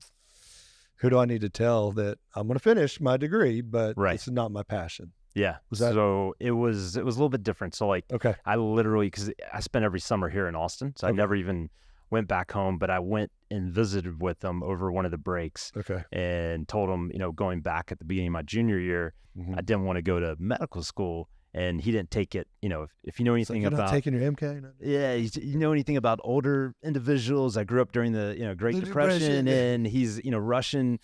[SPEAKER 2] who do I need to tell that I'm going to finish my degree, but this is not my passion?
[SPEAKER 4] Yeah. So it was a little bit different. So like, I literally, because I spent every summer here in Austin, so I never even went back home, but I went and visited with them over one of the breaks and told him, going back at the beginning of my junior year, I didn't want to go to medical school. And he didn't take it, if you know anything
[SPEAKER 2] you're
[SPEAKER 4] about
[SPEAKER 2] not taking your MK.
[SPEAKER 4] Yeah, you know anything about older individuals. I grew up during the Great Depression, and he's Russian,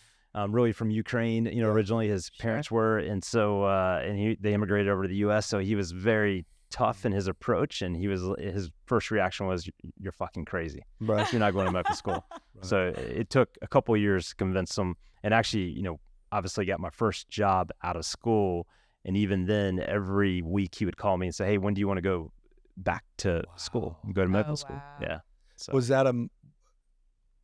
[SPEAKER 4] really from Ukraine. Originally his parents were, and so they immigrated over to the U.S. So he was very tough in his approach, and his first reaction was, "You're fucking crazy.
[SPEAKER 2] Right.
[SPEAKER 4] You're not going to medical school." So it took a couple of years to convince him, and actually, obviously got my first job out of school. And even then, every week he would call me and say, "Hey, when do you want to go back to school and go to medical school?" Yeah. So.
[SPEAKER 2] Was that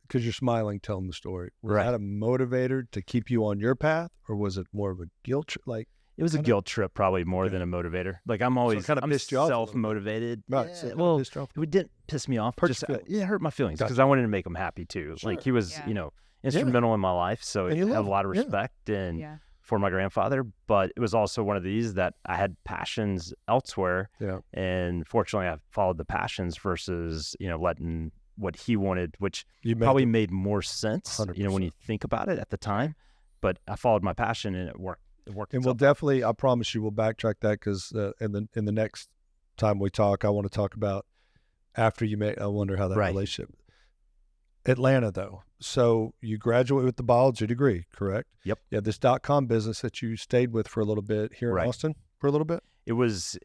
[SPEAKER 2] because you're smiling, telling the story, was that a motivator to keep you on your path, or was it more of a guilt trip? Like,
[SPEAKER 4] it was a guilt trip, probably more than a motivator. Like I'm always
[SPEAKER 2] kind of pissed you off
[SPEAKER 4] self-motivated.
[SPEAKER 2] Right.
[SPEAKER 4] Yeah,
[SPEAKER 2] So
[SPEAKER 4] well,
[SPEAKER 2] pissed you off.
[SPEAKER 4] it didn't piss me off. It hurt my feelings because I wanted to make him happy too.
[SPEAKER 2] Sure.
[SPEAKER 4] Like he was, instrumental in my life. So I have a lot of respect for my grandfather, but it was also one of these that I had passions elsewhere.
[SPEAKER 2] Yeah.
[SPEAKER 4] And fortunately I followed the passions versus, letting what he wanted, which made more sense,
[SPEAKER 2] 100%.
[SPEAKER 4] When you think about it at the time, but I followed my passion and it worked.
[SPEAKER 2] And we'll definitely, I promise you, we'll backtrack that because in the next time we talk, I want to talk about after you I wonder how that relationship. Atlanta, though. So you graduate with the biology degree, correct?
[SPEAKER 4] Yep.
[SPEAKER 2] Yeah. This .com business that you stayed with for a little bit here in Austin for a little bit.
[SPEAKER 4] It was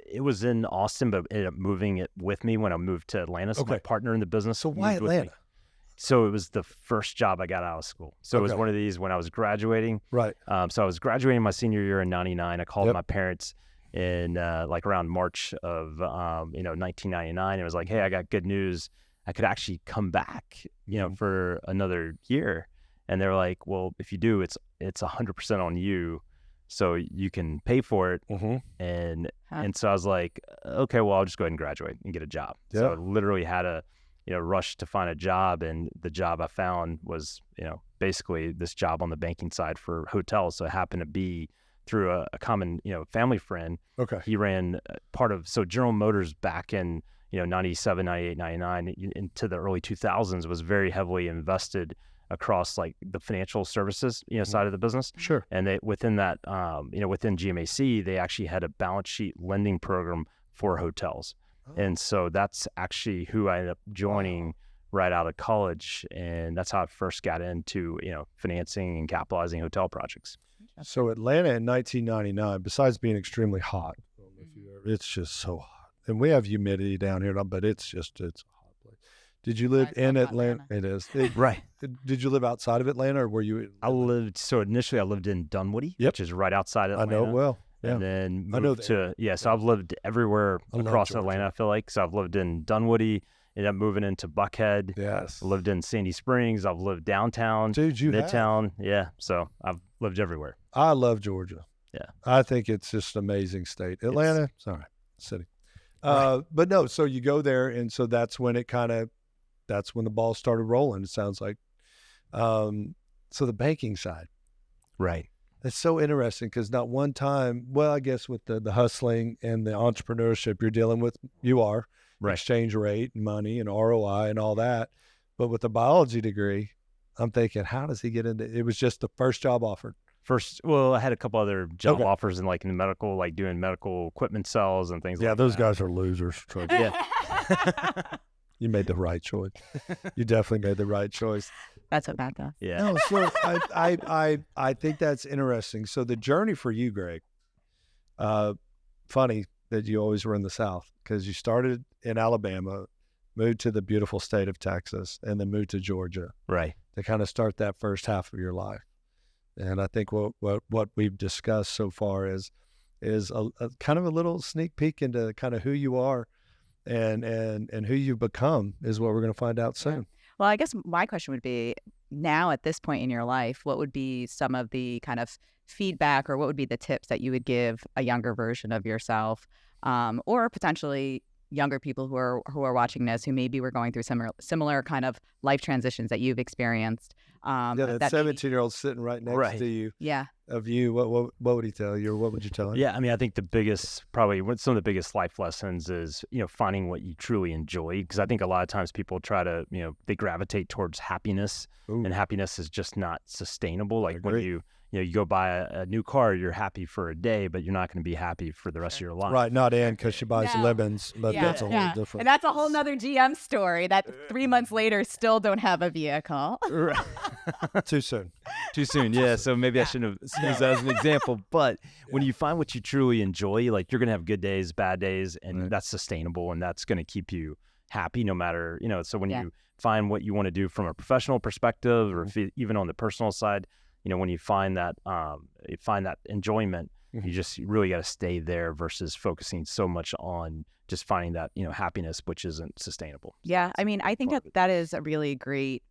[SPEAKER 4] in Austin, but ended up moving it with me when I moved to Atlanta. So my partner in the business.
[SPEAKER 2] So why Atlanta?
[SPEAKER 4] So it was the first job I got out of school. So it was one of these when I was graduating.
[SPEAKER 2] Right.
[SPEAKER 4] So I was graduating my senior year in '99. I called my parents in like around March of 1999. It was like, hey, I got good news. I could actually come back, for another year. And they were like, well, if you do, it's 100% on you. So you can pay for it. And so I was like, okay, well, I'll just go ahead and graduate and get a job.
[SPEAKER 2] Yeah.
[SPEAKER 4] So I literally had a, rush to find a job. And the job I found was, basically this job on the banking side for hotels. So it happened to be through a common, family friend.
[SPEAKER 2] Okay.
[SPEAKER 4] He ran so General Motors back in, 97, 98, 99 into the early 2000s was very heavily invested across like the financial services, side of the business.
[SPEAKER 2] Sure.
[SPEAKER 4] And they, within that, within GMAC, they actually had a balance sheet lending program for hotels. Oh. And so that's actually who I ended up joining right out of college. And that's how I first got into, financing and capitalizing hotel projects.
[SPEAKER 2] So Atlanta in 1999, besides being extremely hot, it's just so hot. And we have humidity down here, but it's a hot place. Did you live in Atlanta? It is.
[SPEAKER 4] Right.
[SPEAKER 2] Did you live outside of Atlanta, or were you?
[SPEAKER 4] Initially I lived in Dunwoody, which is right outside Atlanta.
[SPEAKER 2] I know it well. Yeah.
[SPEAKER 4] And then moved so I've lived everywhere across Atlanta, I feel like. So I've lived in Dunwoody, ended up moving into Buckhead.
[SPEAKER 2] Yes.
[SPEAKER 4] Lived in Sandy Springs. I've lived downtown, Midtown. Yeah. So I've lived everywhere.
[SPEAKER 2] I love Georgia.
[SPEAKER 4] Yeah.
[SPEAKER 2] I think it's just an amazing state. Atlanta, city. But no, so you go there, and so that's when that's when the ball started rolling, it sounds like. So the banking side.
[SPEAKER 4] Right.
[SPEAKER 2] That's so interesting because not one time, well, I guess with the hustling and the entrepreneurship you're dealing with, exchange rate and money and ROI and all that. But with the biology degree, I'm thinking, how does he get into it? Was just the first job offered.
[SPEAKER 4] I had a couple other job offers in the medical, like doing medical equipment sales and things like that.
[SPEAKER 2] Yeah, those guys are losers.
[SPEAKER 4] Yeah.
[SPEAKER 2] You made the right choice. You definitely made the right choice.
[SPEAKER 3] That's what Matt does.
[SPEAKER 4] Yeah.
[SPEAKER 2] No, so I think that's interesting. So the journey for you, Greg, funny that you always were in the South because you started in Alabama, moved to the beautiful state of Texas, and then moved to Georgia.
[SPEAKER 4] Right.
[SPEAKER 2] To kind of start that first half of your life. And I think what we've discussed so far is a kind of a little sneak peek into kind of who you are and who you've become is what we're going to find out soon.
[SPEAKER 3] Well, I guess my question would be, now at this point in your life, what would be some of the kind of feedback, or what would be the tips that you would give a younger version of yourself, or potentially younger people who are watching this, who maybe were going through similar kind of life transitions that you've experienced?
[SPEAKER 2] That 17-year-old sitting right next to you.
[SPEAKER 3] Yeah.
[SPEAKER 2] Of you, what would he tell you, or what would you tell him?
[SPEAKER 4] Yeah, I mean, I think some of the biggest life lessons is, finding what you truly enjoy. Because I think a lot of times people try to, they gravitate towards happiness, and happiness is just not sustainable. Like when you go buy a new car, you're happy for a day, but you're not going to be happy for the rest of your life.
[SPEAKER 2] Right, not Ann, because she buys lemons, but that's a whole different.
[SPEAKER 3] And that's a whole nother GM story that 3 months later still don't have a vehicle.
[SPEAKER 4] Right.
[SPEAKER 2] Too soon.
[SPEAKER 4] Too soon, yeah. So maybe I shouldn't have used that as an example. But when you find what you truly enjoy, like you're going to have good days, bad days, and that's sustainable, and that's going to keep you happy no matter, so when you find what you want to do from a professional perspective, or even on the personal side, when you find that enjoyment, you really got to stay there versus focusing so much on just finding that, happiness, which isn't sustainable.
[SPEAKER 3] Yeah. I mean, I think that is a really great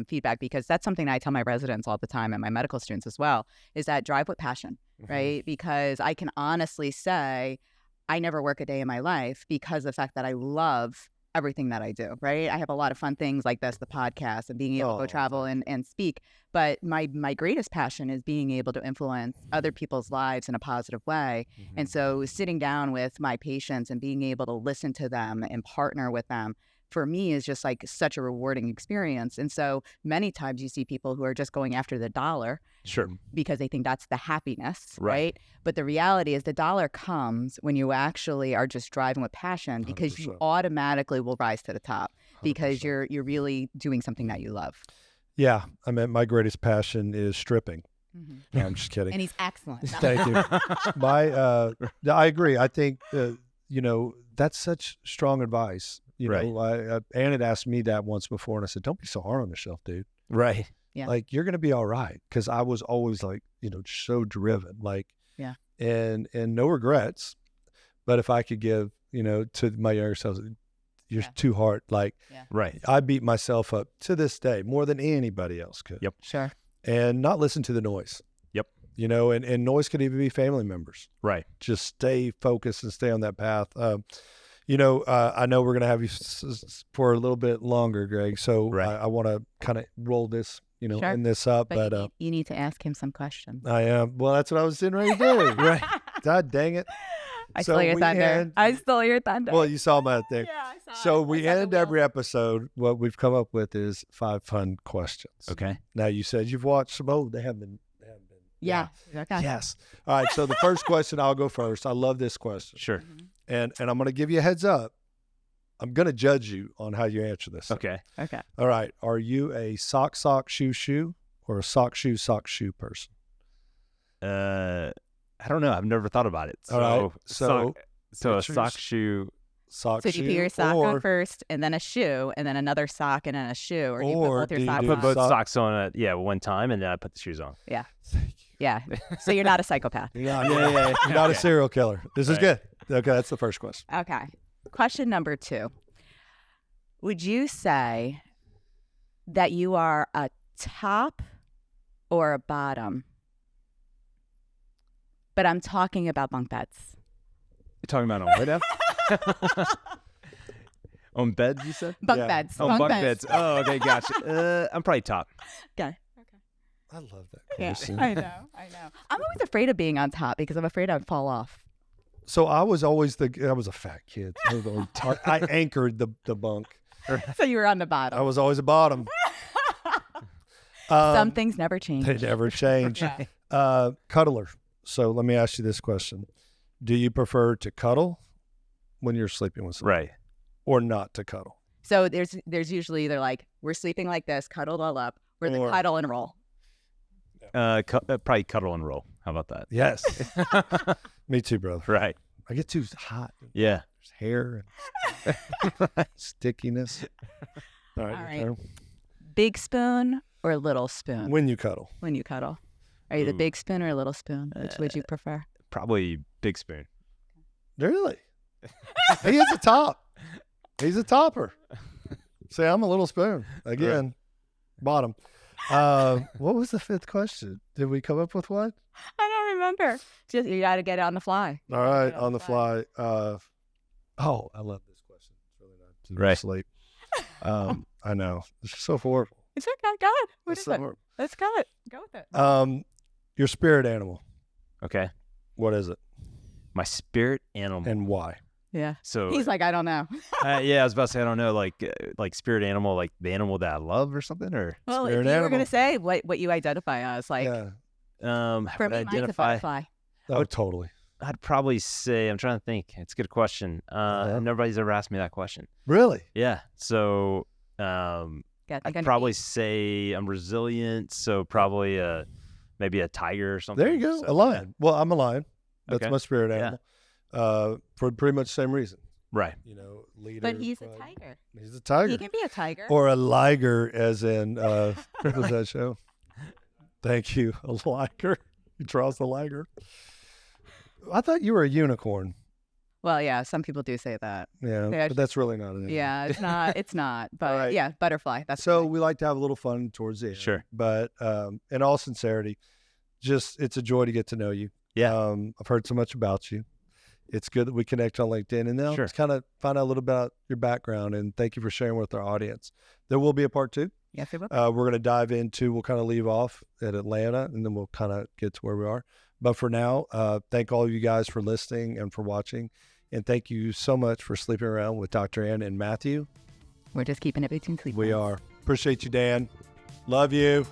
[SPEAKER 3] feedback, because that's something that I tell my residents all the time, and my medical students as well, is that drive with passion, right? Because I can honestly say I never work a day in my life because of the fact that I love everything that I do, right? I have a lot of fun things like this, the podcast, and being able to go travel and speak. But my greatest passion is being able to influence other people's lives in a positive way. And so sitting down with my patients and being able to listen to them and partner with them, for me, is just like such a rewarding experience. And so many times you see people who are just going after the dollar, because they think that's the happiness, right? But the reality is the dollar comes when you actually are just driving with passion, because 100%. You automatically will rise to the top, because 100%. You're really doing something that you love.
[SPEAKER 2] Yeah, I mean, my greatest passion is stripping. No, I'm just kidding.
[SPEAKER 3] And he's excellent.
[SPEAKER 2] Thank you. I agree. I think that's such strong advice. Ann had asked me that once before, and I said, "Don't be so hard on yourself, dude."
[SPEAKER 4] Right.
[SPEAKER 3] Yeah.
[SPEAKER 2] Like, you're gonna be all right, because I was always like, so driven, like, and no regrets. But if I could give, to my younger self, you're too hard. Like, I beat myself up to this day more than anybody else could.
[SPEAKER 4] Yep.
[SPEAKER 3] Sure.
[SPEAKER 2] And not listen to the noise.
[SPEAKER 4] Yep.
[SPEAKER 2] And noise could even be family members.
[SPEAKER 4] Right.
[SPEAKER 2] Just stay focused and stay on that path. I know we're going to have you for a little bit longer, Greg. So I want to kind of roll this, end this up. But
[SPEAKER 3] you need to ask him some questions.
[SPEAKER 2] I am. Well, that's what I was getting ready to do. Right. God dang it.
[SPEAKER 3] I stole your thunder. I stole your thunder.
[SPEAKER 2] Well, you saw my thing.
[SPEAKER 3] Yeah, I saw
[SPEAKER 2] So
[SPEAKER 3] it.
[SPEAKER 2] we end every episode. What we've come up with is 5 fun questions.
[SPEAKER 4] Okay.
[SPEAKER 2] Now, you said you've watched some. Oh, they haven't been.
[SPEAKER 3] Yeah. Okay.
[SPEAKER 2] Yes. All right. So the first question, I'll go first. I love this question.
[SPEAKER 4] Sure.
[SPEAKER 2] And I'm going to give you a heads up. I'm going to judge you on how you answer this.
[SPEAKER 4] Okay.
[SPEAKER 2] All right. Are you a sock, shoe, or a sock, shoe person?
[SPEAKER 4] I don't know. I've never thought about it. So,
[SPEAKER 2] all right.
[SPEAKER 4] So a sock, shoe.
[SPEAKER 3] So do you put your sock on first, and then a shoe, and then another sock, and then a shoe, or do you put both your socks on?
[SPEAKER 4] I put both socks on one time, and then I put the shoes on.
[SPEAKER 3] Yeah. Yeah. So you're not a psychopath.
[SPEAKER 2] Yeah. You're not a serial killer. This is good. Okay, that's the first question.
[SPEAKER 3] Okay. Question number 2. Would you say that you are a top or a bottom? But I'm talking about bunk beds.
[SPEAKER 4] You're talking about on what now? On beds, you said?
[SPEAKER 3] Bunk beds.
[SPEAKER 4] Oh, bunk beds. Oh, okay, gotcha. I'm probably top.
[SPEAKER 3] Okay.
[SPEAKER 2] I love that question.
[SPEAKER 3] Yeah, I know. I'm always afraid of being on top, because I'm afraid I'd fall off.
[SPEAKER 2] So I was always I was a fat kid. I anchored the bunk.
[SPEAKER 3] So you were on the bottom.
[SPEAKER 2] I was always a bottom.
[SPEAKER 3] Some things never change.
[SPEAKER 2] They never change. Cuddler. So let me ask you this question. Do you prefer to cuddle when you're sleeping with someone?
[SPEAKER 4] Right.
[SPEAKER 2] Or not to cuddle?
[SPEAKER 3] So there's usually either like, we're sleeping like this, cuddled all up, or the cuddle and roll.
[SPEAKER 4] Probably cuddle and roll. How about that?
[SPEAKER 2] Yes. Me too, brother.
[SPEAKER 4] Right.
[SPEAKER 2] I get too hot.
[SPEAKER 4] Yeah.
[SPEAKER 2] There's hair and stickiness. All right.
[SPEAKER 3] Big spoon or little spoon?
[SPEAKER 2] When you cuddle.
[SPEAKER 3] When you cuddle. Are you the big spoon or little spoon? Which would you prefer?
[SPEAKER 4] Probably big spoon.
[SPEAKER 2] Really? He is a top. He's a topper. See, I'm a little spoon. Again, bottom. What was the fifth question? Did we come up with one?
[SPEAKER 3] I don't remember. Just you got to get it on the fly.
[SPEAKER 2] All right, on the fly. I love this question. It's really not to
[SPEAKER 4] Right.
[SPEAKER 2] sleep. I know. It's so horrible.
[SPEAKER 3] It's okay. Go ahead. What
[SPEAKER 2] It's
[SPEAKER 3] is
[SPEAKER 2] so
[SPEAKER 3] it?
[SPEAKER 2] horrible.
[SPEAKER 3] Let's go with it.
[SPEAKER 2] Your spirit animal.
[SPEAKER 4] Okay.
[SPEAKER 2] What is it
[SPEAKER 4] My spirit animal.
[SPEAKER 2] and why?
[SPEAKER 3] Yeah.
[SPEAKER 4] So
[SPEAKER 3] He's like, I don't know.
[SPEAKER 4] yeah, I was about to say I don't know, like spirit animal, like the animal that I love or something, or
[SPEAKER 3] Well, if
[SPEAKER 2] Spirit
[SPEAKER 3] you were
[SPEAKER 2] animal.
[SPEAKER 3] going to say what you identify as, like,
[SPEAKER 2] Yeah.
[SPEAKER 3] for me, mine's a butterfly.
[SPEAKER 2] Oh, totally.
[SPEAKER 4] I'd probably say, I'm trying to think. It's a good question. Nobody's ever asked me that question.
[SPEAKER 2] Really?
[SPEAKER 4] Yeah. So
[SPEAKER 3] Yeah, I think
[SPEAKER 4] I'd probably say I'm resilient. So probably maybe a tiger or something.
[SPEAKER 2] There you go.
[SPEAKER 4] So,
[SPEAKER 2] A lion. Well, I'm a lion. That's
[SPEAKER 4] Okay.
[SPEAKER 2] my spirit
[SPEAKER 4] Yeah.
[SPEAKER 2] animal. For pretty much the same reason.
[SPEAKER 4] Right.
[SPEAKER 2] You know, leader.
[SPEAKER 3] But he's a
[SPEAKER 2] pride.
[SPEAKER 3] tiger.
[SPEAKER 2] He's a tiger.
[SPEAKER 3] He can be a tiger.
[SPEAKER 2] Or a liger, as in, what was that show? Thank you. A liger. He draws the liger. I thought you were a unicorn.
[SPEAKER 3] Well, yeah, some people do say that.
[SPEAKER 2] Yeah,
[SPEAKER 3] Yeah,
[SPEAKER 2] but that's really not an animal.
[SPEAKER 3] Yeah, it's not. It's not. But
[SPEAKER 2] right.
[SPEAKER 3] yeah, butterfly. That's
[SPEAKER 2] So
[SPEAKER 3] fine.
[SPEAKER 2] we like to have a little fun towards the end.
[SPEAKER 4] Sure.
[SPEAKER 2] But in all sincerity, it's a joy to get to know you.
[SPEAKER 4] Yeah.
[SPEAKER 2] I've heard so much about you. It's good that we connect on LinkedIn, and now
[SPEAKER 4] Sure.
[SPEAKER 2] just kind of find out a little about your background. And thank you for sharing with our audience. There will be a part 2.
[SPEAKER 3] Yes, it will.
[SPEAKER 2] We're going to dive into. We'll kind of leave off at Atlanta, and then we'll kind of get to where we are. But for now, thank all of you guys for listening and for watching, and thank you so much for sleeping around with Dr. Ann and Matthew.
[SPEAKER 3] We're just keeping it between sleep.
[SPEAKER 2] We
[SPEAKER 3] lines.
[SPEAKER 2] are. Appreciate you, Dan. Love you.